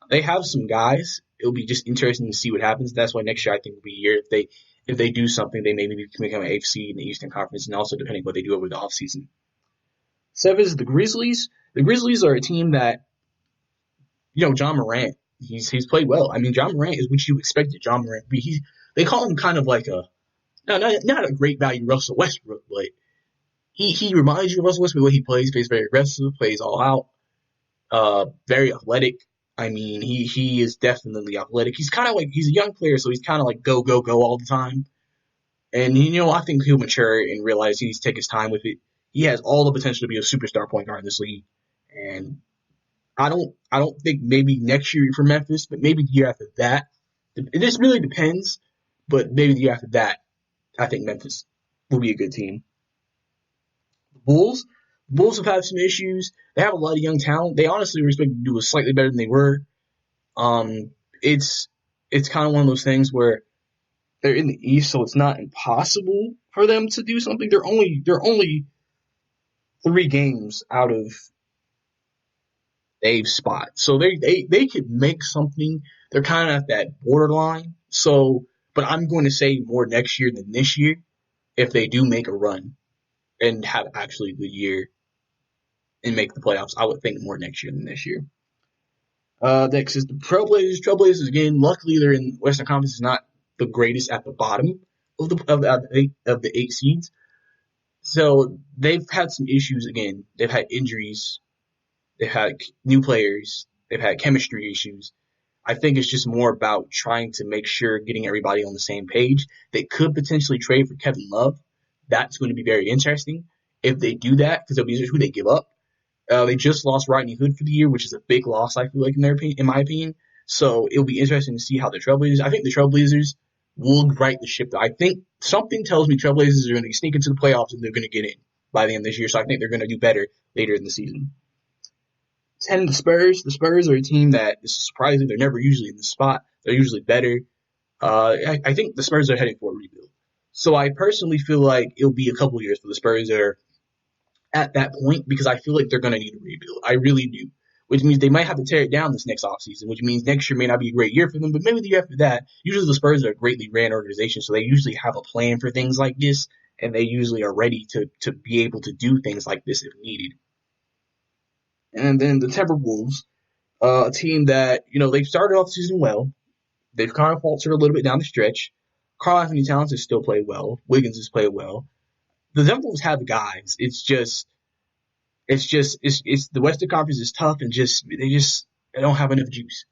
They have some guys. It'll be just interesting to see what happens. That's why next year I think will be a year if they do something, they maybe can become an 8th seed in the Eastern Conference, and also depending what they do over the offseason. 7 is the Grizzlies. The Grizzlies are a team that, John Morant, he's played well. I mean, John Morant is what you expected John Morant to be. They call him kind of like not a great value Russell Westbrook, but he reminds you of Russell Westbrook the way he plays very aggressive, plays all out, very athletic. I mean, he is definitely athletic. He's kind of like, he's a young player, so he's kind of like go all the time. And, I think he'll mature and realize he needs to take his time with it. He has all the potential to be a superstar point guard in this league. And I don't think maybe next year for Memphis, but maybe the year after that. It just really depends. But maybe the year after that, I think Memphis will be a good team. The Bulls have had some issues. They have a lot of young talent. They honestly were expected to do slightly better than they were. It's kind of one of those things where they're in the East, so it's not impossible for them to do something. They're only 3 games out of Dave's spot, so they could make something. They're kind of at that borderline. So, but I'm going to say more next year than this year if they do make a run and have actually a good year and make the playoffs. I would think more next year than this year. Next is the Trailblazers. Trailblazers, again, luckily they're in Western Conference. Is not the greatest at the bottom of the 8 seeds. So they've had some issues again. They've had injuries. They've had new players. They've had chemistry issues. I think it's just more about trying to make sure getting everybody on the same page. They could potentially trade for Kevin Love. That's going to be very interesting if they do that, because it'll be who they give up. They just lost Rodney Hood for the year, which is a big loss, I feel like, in my opinion. So it'll be interesting to see how the Trailblazers. I think the Trailblazers will right the ship. I think something tells me Trailblazers are going to sneak into the playoffs and they're going to get in by the end of this year. So I think they're going to do better later in the season. 10, the Spurs. The Spurs are a team that is surprising. They're never usually in the spot. They're usually better. I think the Spurs are heading for a rebuild. So I personally feel like it'll be a couple years for the Spurs that are at that point, because I feel like they're going to need a rebuild. I really do. Which means they might have to tear it down this next offseason, which means next year may not be a great year for them, but maybe the year after that. Usually the Spurs are a greatly ran organization, so they usually have a plan for things like this, and they usually are ready to be able to do things like this if needed. And then the Timberwolves, a team that, they've started off the season well. They've kind of faltered a little bit down the stretch. Karl Anthony Towns has still played well. Wiggins has played well. The Timberwolves have guys. It's the Western Conference is tough, and they don't have enough juice.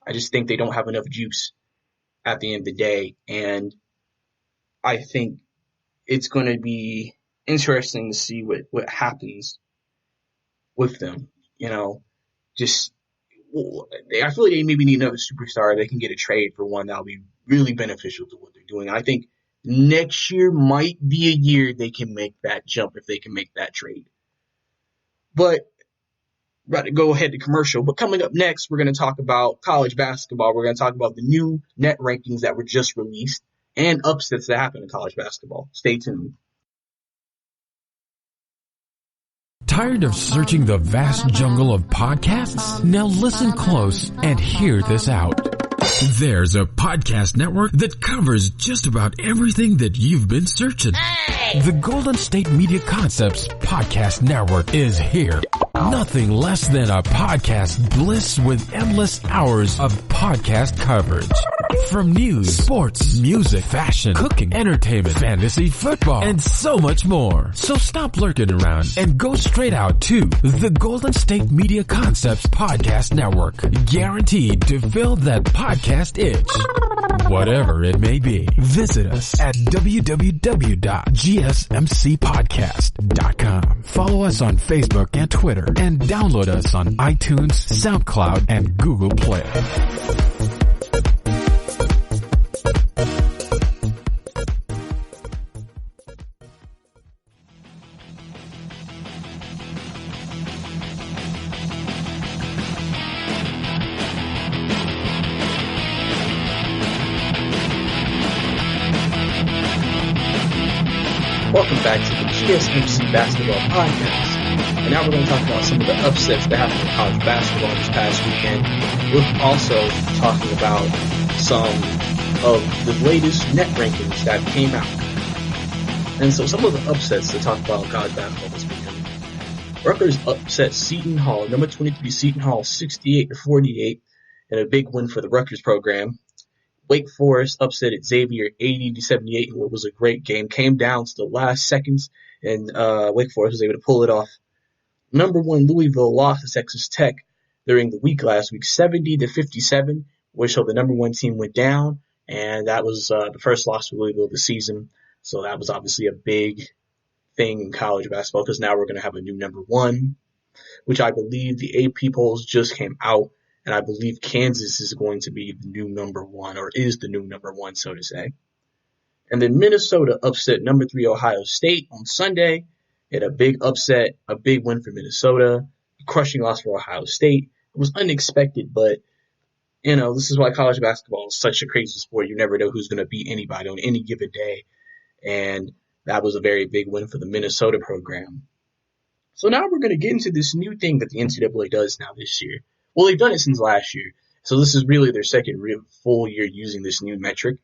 I just think they don't have enough juice at the end of the day, and I think it's going to be interesting to see what happens with them. I feel like they maybe need another superstar. They can get a trade for one that'll be really beneficial to what they're doing. I think next year might be a year they can make that jump if they can make that trade. But about to go ahead to commercial. But coming up next, we're going to talk about college basketball. We're going to talk about the new net rankings that were just released and upsets that happen in college basketball. Stay tuned. Tired of searching the vast jungle of podcasts? Now listen close and hear this out. There's a podcast network that covers just about everything that you've been searching. Hey! The Golden State Media Concepts Podcast Network is here. Nothing less than a podcast bliss with endless hours of podcast coverage. From news, sports, music, fashion, cooking, entertainment, fantasy, football, and so much more. So stop lurking around and go straight out to the Golden State Media Concepts Podcast Network. Guaranteed to fill that podcast itch. Whatever it may be. Visit us at www.gsmcpodcast.com. Follow us on Facebook and Twitter, and download us on iTunes, SoundCloud, and Google Play. Welcome back to the GSMC Basketball Podcast. And now we're going to talk about some of the upsets that happened in college basketball this past weekend. We're also talking about some of the latest net rankings that came out. And so some of the upsets to talk about in college basketball this weekend. Rutgers upset Seton Hall, number 23 Seton Hall, 68-48, and a big win for the Rutgers program. Wake Forest upset at Xavier 80-78 in what was a great game. Came down to the last seconds, and Wake Forest was able to pull it off. Number 1 Louisville lost to Texas Tech during the week last week, 70-57, which the number 1 team went down, and that was the first loss for Louisville this season. So that was obviously a big thing in college basketball because now we're going to have a new number 1, which I believe the AP polls just came out. And I believe Kansas is going to be the new number 1, or is the new number 1, so to say. And then Minnesota upset number 3 Ohio State on Sunday. It had a big upset, a big win for Minnesota, a crushing loss for Ohio State. It was unexpected, but, this is why college basketball is such a crazy sport. You never know who's going to beat anybody on any given day. And that was a very big win for the Minnesota program. So now we're going to get into this new thing that the NCAA does now this year. Well, they've done it since last year, so this is really their second real full year using this new metric.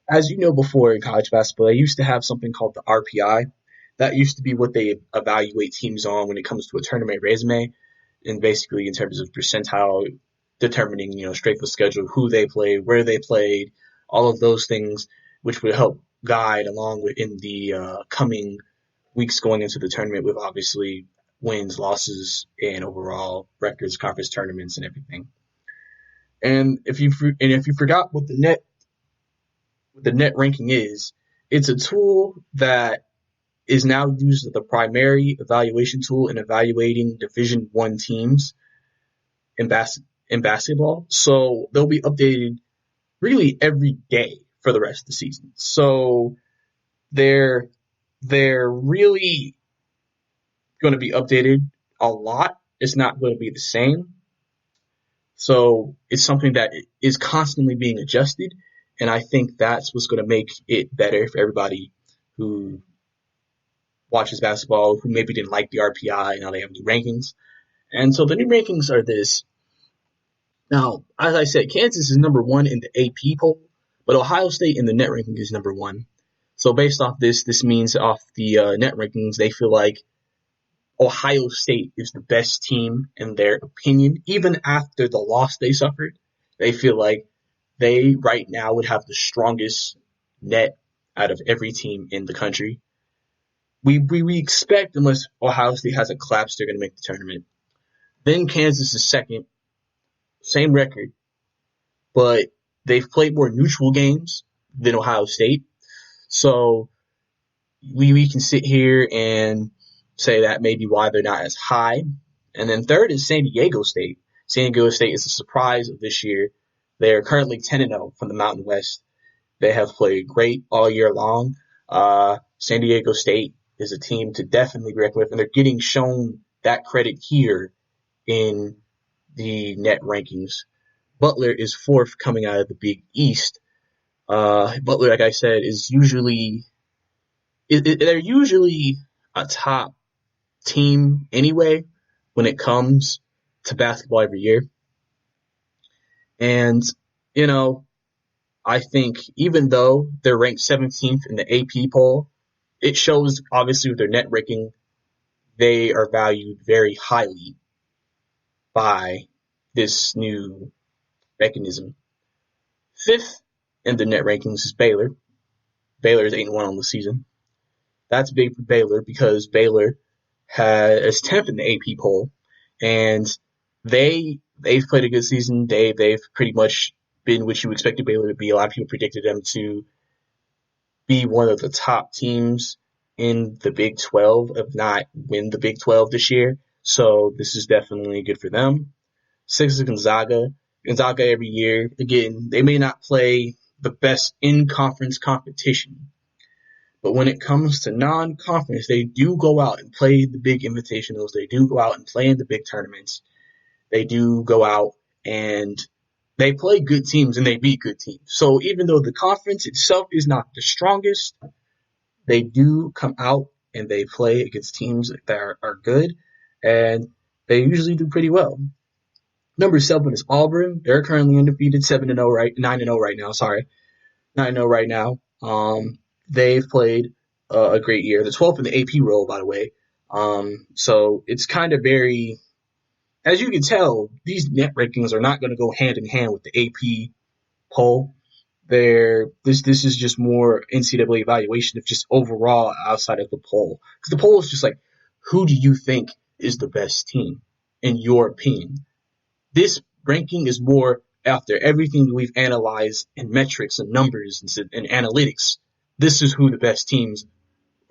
As you know, before in college basketball, they used to have something called the RPI. That used to be what they evaluate teams on when it comes to a tournament resume, and basically in terms of percentile, determining, strength of schedule, who they played, where they played, all of those things, which would help guide along with in the coming weeks going into the tournament with obviously wins, losses, and overall records, conference tournaments, and everything. And if you forgot what the net ranking is, it's a tool that is now used as the primary evaluation tool in evaluating Division I teams in basketball. So they'll be updated really every day for the rest of the season. So they're really going to be updated a lot. It's not going to be the same. So it's something that is constantly being adjusted. And I think that's what's going to make it better for everybody who watches basketball, who maybe didn't like the RPI. Now they have new rankings. And so the new rankings are this. Now, as I said, Kansas is number 1 in the AP poll, but Ohio State in the net ranking is number 1. So based off this means off the net rankings, they feel like Ohio State is the best team in their opinion. Even after the loss they suffered, they feel like they right now would have the strongest net out of every team in the country. We expect, unless Ohio State hasn't collapsed, they're going to make the tournament. Then Kansas is second, same record, but they've played more neutral games than Ohio State. So we can sit here and say that may be why they're not as high. And then third is San Diego State. San Diego State is a surprise of this year. They are currently 10-0 from the Mountain West. They have played great all year long. San Diego State is a team to definitely reckon with, and they're getting shown that credit here in the net rankings. Butler is 4th coming out of the Big East. Butler, like I said, is usually they're usually a top team anyway when it comes to basketball every year. And, I think even though they're ranked 17th in the AP poll, it shows obviously with their net ranking, they are valued very highly by this new mechanism. Fifth in the net rankings is Baylor. Baylor is 8-1 on the season. That's big for Baylor because Baylor is 10th in the AP poll, and they've played a good season. They've pretty much been what you expected Baylor to be. A lot of people predicted them to be one of the top teams in the Big 12, if not win the Big 12 this year. So this is definitely good for them. Sixth is Gonzaga. Gonzaga every year, again, they may not play the best in-conference competition, but when it comes to non-conference, they do go out and play the big invitationals. They do go out and play in the big tournaments. They do go out and they play good teams and they beat good teams. So even though the conference itself is not the strongest, they do come out and they play against teams that are good, and they usually do pretty well. Number 7 is Auburn. They're currently undefeated, 9-0 right now. Sorry, 9-0 right now. They've played a great year. They're 12th in the AP roll, by the way. So it's kind of very, as you can tell, these net rankings are not going to go hand in hand with the AP poll. This is just more NCAA evaluation of just overall outside of the poll. Because the poll is just like, who do you think is the best team, in your opinion? This ranking is more after everything that we've analyzed in metrics and numbers and analytics. This is who the best teams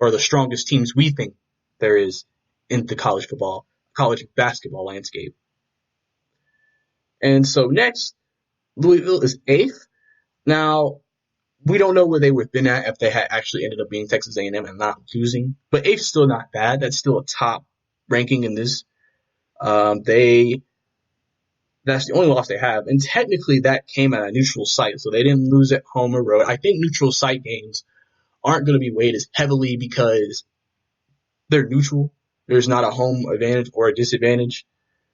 or the strongest teams we think there is in the college basketball landscape. And so next, Louisville is 8th. Now, we don't know where they would have been at if they had actually ended up being Texas A&M and not losing. But 8th is still not bad. That's still a top ranking in this. That's the only loss they have. And technically that came at a neutral site, so they didn't lose at home or road. I think neutral site games aren't going to be weighed as heavily because they're neutral. There's not a home advantage or a disadvantage.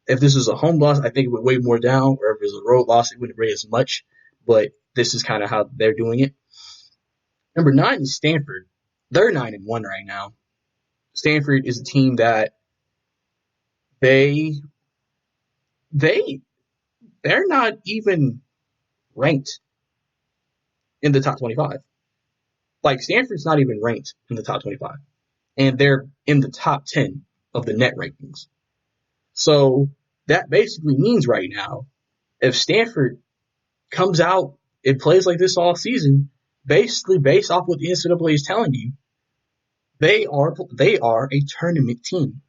If this was a home loss, I think it would weigh more down, or if it was a road loss, it wouldn't weigh as much. But this is kind of how they're doing it. Number 9 is Stanford. They're 9-1 right now. Stanford is a team that they're not even ranked in the top 25. Like, Stanford's not even ranked in the top 25. And they're in the top 10 of the net rankings. So that basically means right now, if Stanford comes out and plays like this all season, basically based off what the NCAA is telling you, they are a tournament team.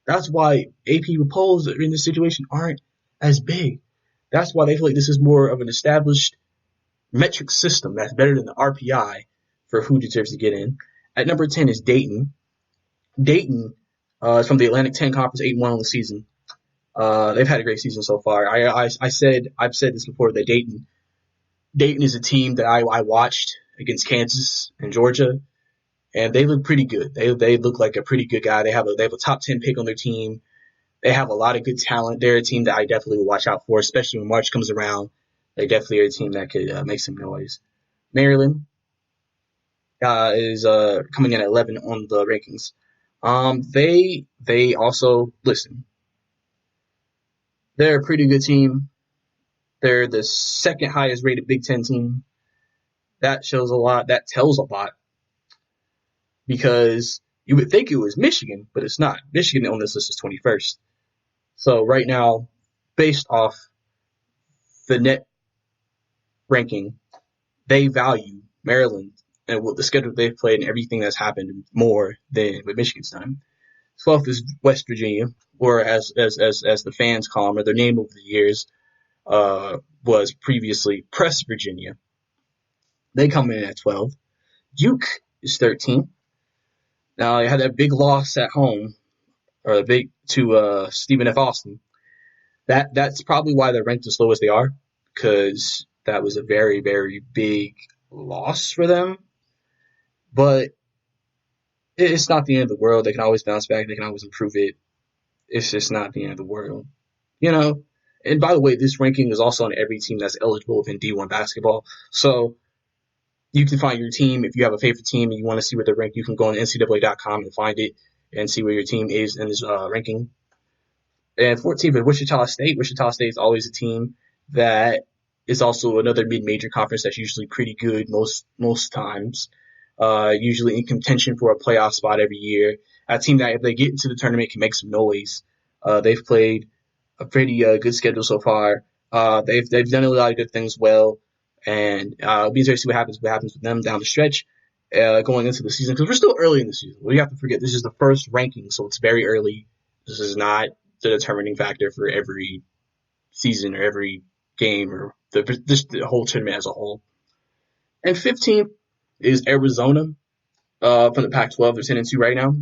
That's why AP polls in this situation aren't as big. That's why they feel like this is more of an established metric system that's better than the RPI for who deserves to get in. At number 10 is Dayton. Dayton is from the Atlantic 10 Conference, 8-1 on the season. They've had a great season so far. I've said this before, that Dayton is a team that I watched against Kansas and Georgia, and they look pretty good. They look like a pretty good guy. They have a top 10 pick on their team. They have a lot of good talent. They're a team that I definitely will watch out for, especially when March comes around. They definitely are a team that could make some noise. Maryland is coming in at 11 on the rankings. They also, listen, they're a pretty good team. They're the second highest rated Big Ten team. That shows a lot. That tells a lot. Because you would think it was Michigan, but it's not. Michigan on this list is 21st. So right now, based off the net ranking, they value Maryland and what the schedule they've played and everything that's happened more than what Michigan's done. 12th is West Virginia, or as the fans call them, or their name over the years was previously Press Virginia. They come in at 12. Duke is 13. Now, they had that big loss at home, or to Stephen F. Austin. That's probably why they're ranked as low as they are, because that was a very, very big loss for them. But it's not the end of the world. They can always bounce back. They can always improve it. It's just not the end of the world, you know. And by the way, this ranking is also on every team that's eligible within D1 basketball. So you can find your team. If you have a favorite team and you want to see where they're ranked, you can go on NCAA.com and find it and see where your team is in this ranking. And 14th is Wichita State. Wichita State is always a team that is also another mid-major conference that's usually pretty good most times. Usually in contention for a playoff spot every year. A team that if they get into the tournament can make some noise. They've played a pretty good schedule so far. They've done a lot of good things well, and it'll be interesting to see what happens with them down the stretch going into the season, because we're still early in the season. We have to forget this is the first ranking, so it's very early. This is not the determining factor for every season or every game or the whole tournament as a whole. And 15th is Arizona from the Pac-12. They're 10-2 right now.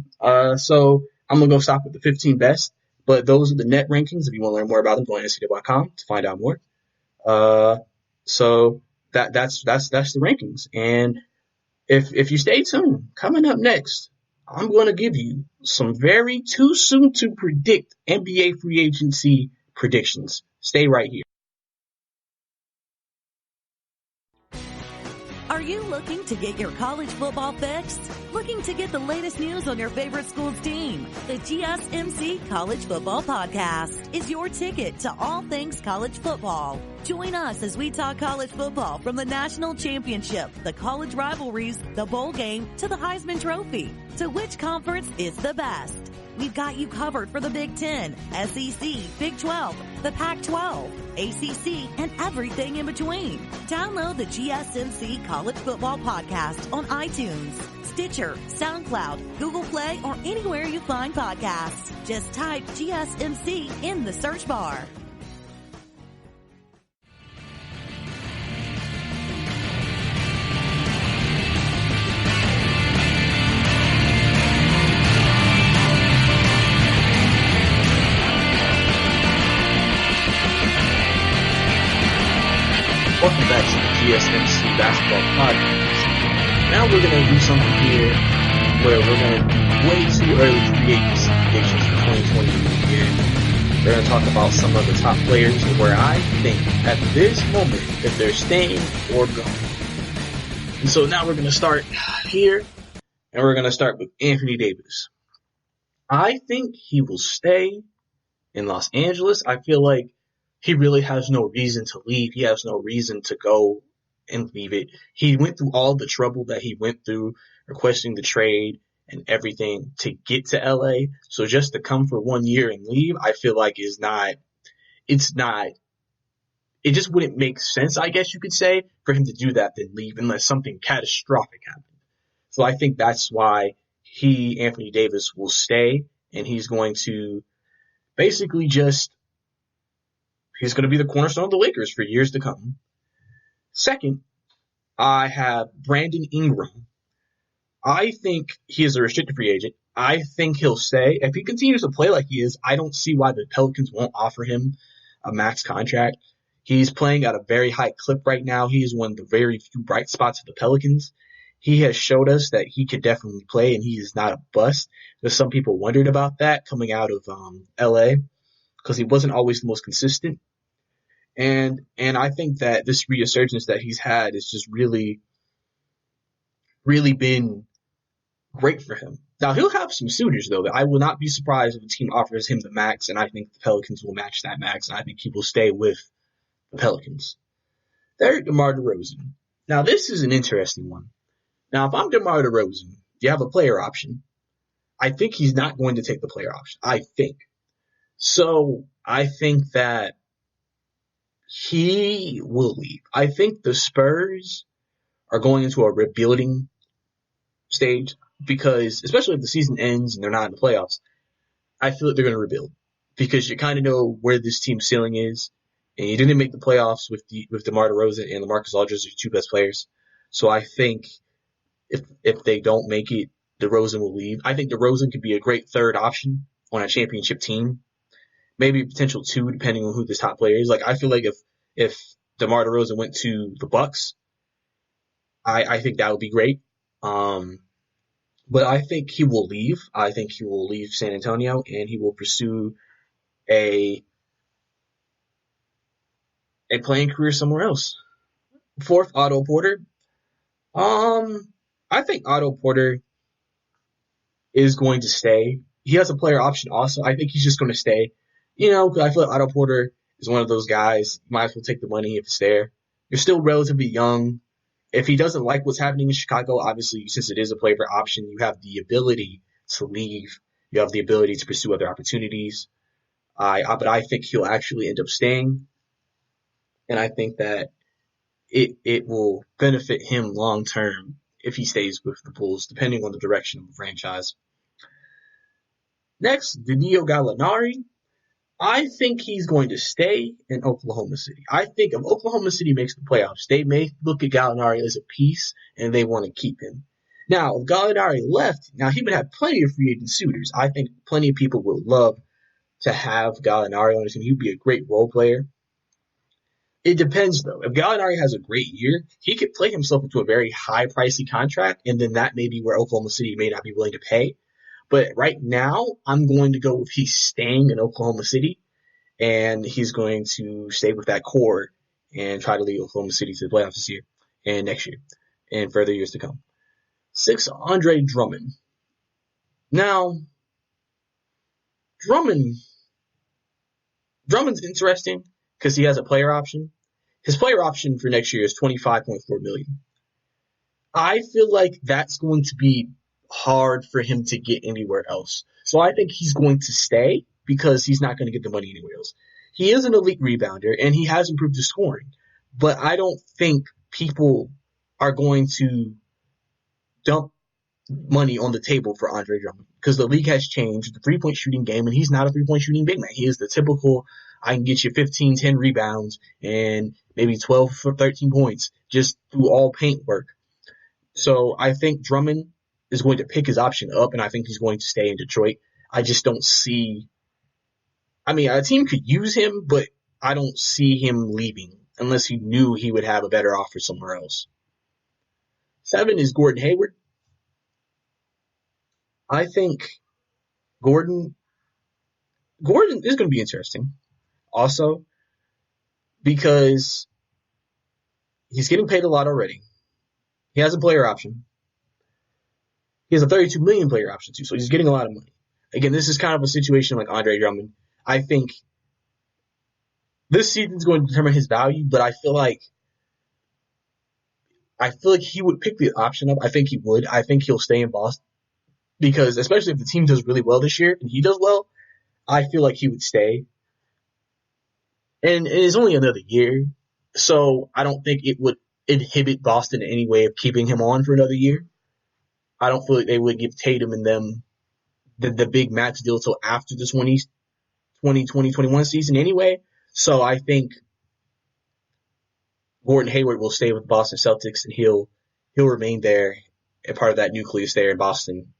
So I'm going to go stop with the 15 best. But those are the net rankings. If you want to learn more about them, go on ncaa.com to find out more. So that's the rankings. And if you stay tuned, coming up next, I'm going to give you some very too soon to predict NBA free agency predictions. Stay right here. Are you looking to get your college football fixed? Looking to get the latest news on your favorite school's team? The GSMC College Football Podcast is your ticket to all things college football. Join us as we talk college football from the national championship, the college rivalries, the bowl game, to the Heisman Trophy. To which conference is the best? We've got you covered for the Big Ten, SEC, Big 12, the Pac-12, ACC, and everything in between. Download the GSMC College Football Podcast on iTunes, Stitcher, SoundCloud, Google Play, or anywhere you find podcasts. Just type GSMC in the search bar. Welcome back to the GSMC Basketball Podcast. Now we're going to do something here where we're going to be way too early free agency predictions for 2020 here. We're going to talk about some of the top players and where I think at this moment if they're staying or going. And so now we're going to start here, and we're going to start with Anthony Davis. I think he will stay in Los Angeles. I feel like he really has no reason to leave. He has no reason to go and leave it. He went through all the trouble that he went through requesting the trade and everything to get to LA. So just to come for 1 year and leave, I feel like it just wouldn't make sense, I guess you could say, for him to do that then leave unless something catastrophic happened. So I think that's why Anthony Davis, will stay, and he's going to basically he's going to be the cornerstone of the Lakers for years to come. Second, I have Brandon Ingram. I think he is a restricted free agent. I think he'll stay. If he continues to play like he is, I don't see why the Pelicans won't offer him a max contract. He's playing at a very high clip right now. He is one of the very few bright spots of the Pelicans. He has showed us that he could definitely play, and he is not a bust. There's some people wondered about that coming out of LA because he wasn't always the most consistent. And I think that this resurgence that he's had is just really, really been great for him. Now, he'll have some suitors, though. I will not be surprised if a team offers him the max, and I think the Pelicans will match that max, and I think he will stay with the Pelicans. Third, DeMar DeRozan. Now, this is an interesting one. Now, if I'm DeMar DeRozan, you have a player option. I think he's not going to take the player option. I think. So, I think that he will leave. I think the Spurs are going into a rebuilding stage because, especially if the season ends and they're not in the playoffs, I feel like they're going to rebuild because you kind of know where this team's ceiling is, and you didn't make the playoffs with DeMar DeRozan and LaMarcus Aldridge, your two best players. So I think if they don't make it, DeRozan will leave. I think DeRozan could be a great third option on a championship team. Maybe potential two, depending on who this top player is. Like, I feel like if DeMar DeRozan went to the Bucks, I think that would be great. But I think he will leave. I think he will leave San Antonio, and he will pursue a playing career somewhere else. Fourth, Otto Porter. I think Otto Porter is going to stay. He has a player option also. I think he's just going to stay. You know, because I feel like Otto Porter is one of those guys, you might as well take the money if it's there. You're still relatively young. If he doesn't like what's happening in Chicago, obviously, since it is a player option, you have the ability to leave. You have the ability to pursue other opportunities. But I think he'll actually end up staying. And I think that it will benefit him long term if he stays with the Bulls, depending on the direction of the franchise. Next, Danilo Gallinari. I think he's going to stay in Oklahoma City. I think if Oklahoma City makes the playoffs, they may look at Gallinari as a piece and they want to keep him. Now, if Gallinari left, now he would have plenty of free agent suitors. I think plenty of people would love to have Gallinari on his team. He would be a great role player. It depends, though. If Gallinari has a great year, he could play himself into a very high pricey contract, and then that may be where Oklahoma City may not be willing to pay. But right now, I'm going to go with he's staying in Oklahoma City, and he's going to stay with that core and try to lead Oklahoma City to the playoffs this year and next year and further years to come. 6, Andre Drummond. Now, Drummond's interesting because he has a player option. His player option for next year is $25.4 million. I feel like that's going to be hard for him to get anywhere else. So I think he's going to stay because he's not going to get the money anywhere else. He is an elite rebounder, and he has improved his scoring. But I don't think people are going to dump money on the table for Andre Drummond because the league has changed, the three-point shooting game, and he's not a three-point shooting big man. He is the typical, I can get you 15, 10 rebounds and maybe 12 or 13 points just through all paint work. So I think Drummond is going to pick his option up, and I think he's going to stay in Detroit. I just don't see – I mean, a team could use him, but I don't see him leaving unless he knew he would have a better offer somewhere else. 7 is Gordon Hayward. I think Gordon is going to be interesting also because he's getting paid a lot already. He has a player option. He has a $32 million player option too, so he's getting a lot of money. Again, this is kind of a situation like Andre Drummond. I think this season is going to determine his value, but I feel like he would pick the option up. I think he would. I think he'll stay in Boston because, especially if the team does really well this year and he does well, I feel like he would stay. And it's only another year, so I don't think it would inhibit Boston in any way of keeping him on for another year. I don't feel like they would give Tatum and them the big max deal till after the 2020-21 season anyway. So I think Gordon Hayward will stay with Boston Celtics and he'll remain there and part of that nucleus there in Boston.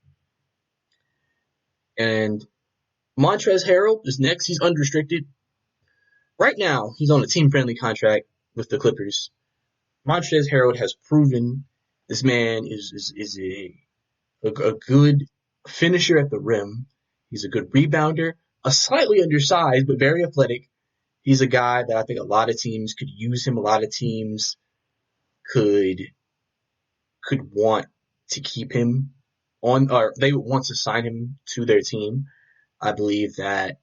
And Montrezl Harrell is next. He's unrestricted. Right now, he's on a team-friendly contract with the Clippers. Montrezl Harrell has proven this man is a good finisher at the rim. He's a good rebounder, a slightly undersized but very athletic. He's a guy that I think a lot of teams could use him. A lot of teams could want to keep him on, or they would want to sign him to their team. I believe that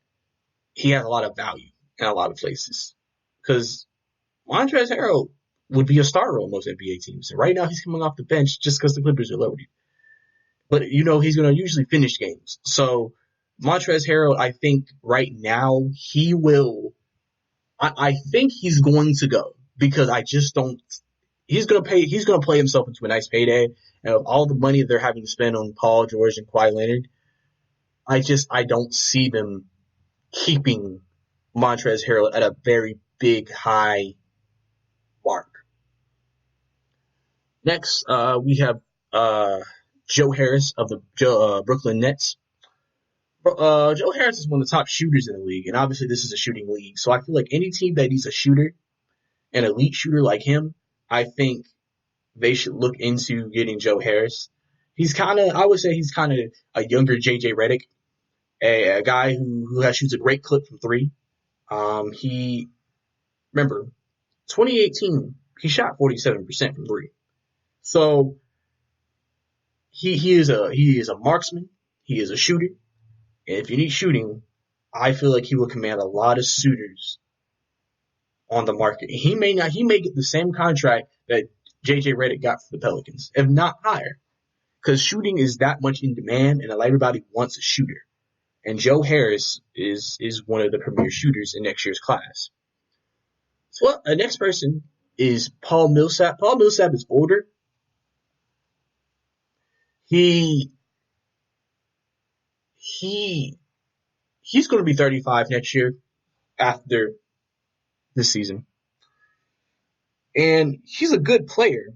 he has a lot of value in a lot of places because Montrezl Harrell would be a starter on most NBA teams. And right now he's coming off the bench just because the Clippers are loaded. But, he's going to usually finish games. So Montrezl Harrell, I think right now he will – I think he's going to go because I just don't – he's going to play himself into a nice payday. And of all the money they're having to spend on Paul George and Kawhi Leonard, I don't see them keeping Montrezl Harrell at a very big, high mark. Next, we have Joe Harris of the Brooklyn Nets. Joe Harris is one of the top shooters in the league, and obviously this is a shooting league. So I feel like any team that needs a shooter, an elite shooter like him, I think they should look into getting Joe Harris. I would say he's kind of a younger J.J. Redick, a guy who shoots a great clip from three. Remember, 2018, he shot 47% from three. So he is a marksman. He is a shooter. And if you need shooting, I feel like he will command a lot of suitors on the market. He may get the same contract that JJ Redick got for the Pelicans, if not higher, because shooting is that much in demand, and everybody wants a shooter. And Joe Harris is one of the premier shooters in next year's class. So the next person is Paul Millsap. Paul Millsap is older. He's going to be 35 next year after this season. And he's a good player.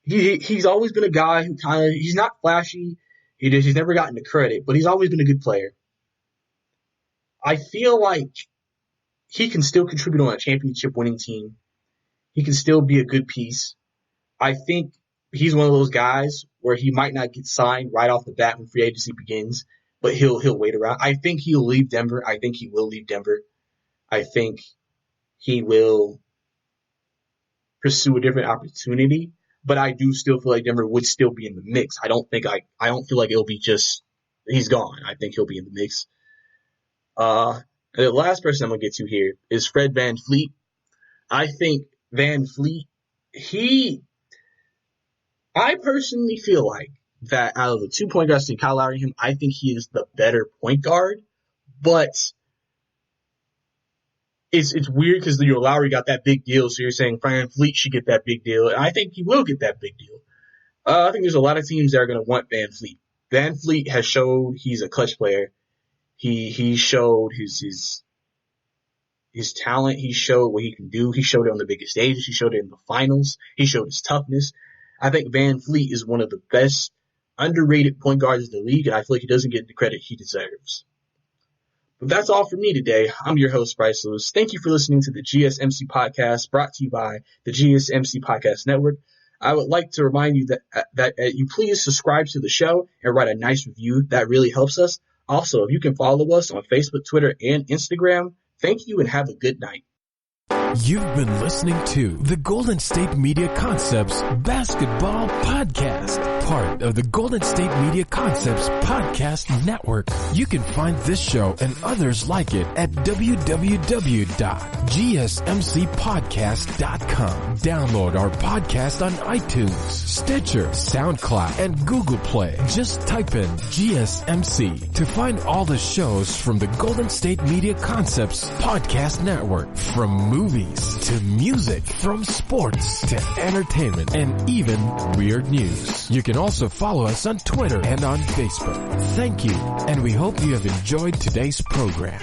He's always been a guy who he's not flashy. He's never gotten the credit, but he's always been a good player. I feel like he can still contribute on a championship winning team. He can still be a good piece. I think he's one of those guys where he might not get signed right off the bat when free agency begins, but he'll wait around. I think he'll leave Denver. I think he will leave Denver. I think he will pursue a different opportunity, but I do still feel like Denver would still be in the mix. I don't feel like it'll be just he's gone. I think he'll be in the mix. The last person I'm going to get to here is Fred VanVleet. I think VanVleet, I personally feel like that out of the 2 point guards, Kyle Lowry and him, I think he is the better point guard. But it's weird because Lowry got that big deal, so you're saying VanVleet should get that big deal, and I think he will get that big deal. I think there's a lot of teams that are going to want VanVleet. VanVleet has showed he's a clutch player. He showed his talent. He showed what he can do. He showed it on the biggest stages. He showed it in the finals. He showed his toughness. I think VanVleet is one of the best underrated point guards in the league, and I feel like he doesn't get the credit he deserves. But that's all for me today. I'm your host, Brice Lewis. Thank you for listening to the GSMC podcast, brought to you by the GSMC Podcast Network. I would like to remind you that you please subscribe to the show and write a nice review. That really helps us. Also, if you can follow us on Facebook, Twitter, and Instagram, thank you and have a good night. You've been listening to the Golden State Media Concepts Basketball Podcast, part of the Golden State Media Concepts Podcast Network. You can find this show and others like it at www.gsmcpodcast.com. Download our podcast on iTunes, Stitcher, SoundCloud, and Google Play. Just type in GSMC to find all the shows from the Golden State Media Concepts Podcast Network, from movies to music, from sports to entertainment, and even weird news. You can also follow us on Twitter and on Facebook. Thank you, and we hope you have enjoyed today's program.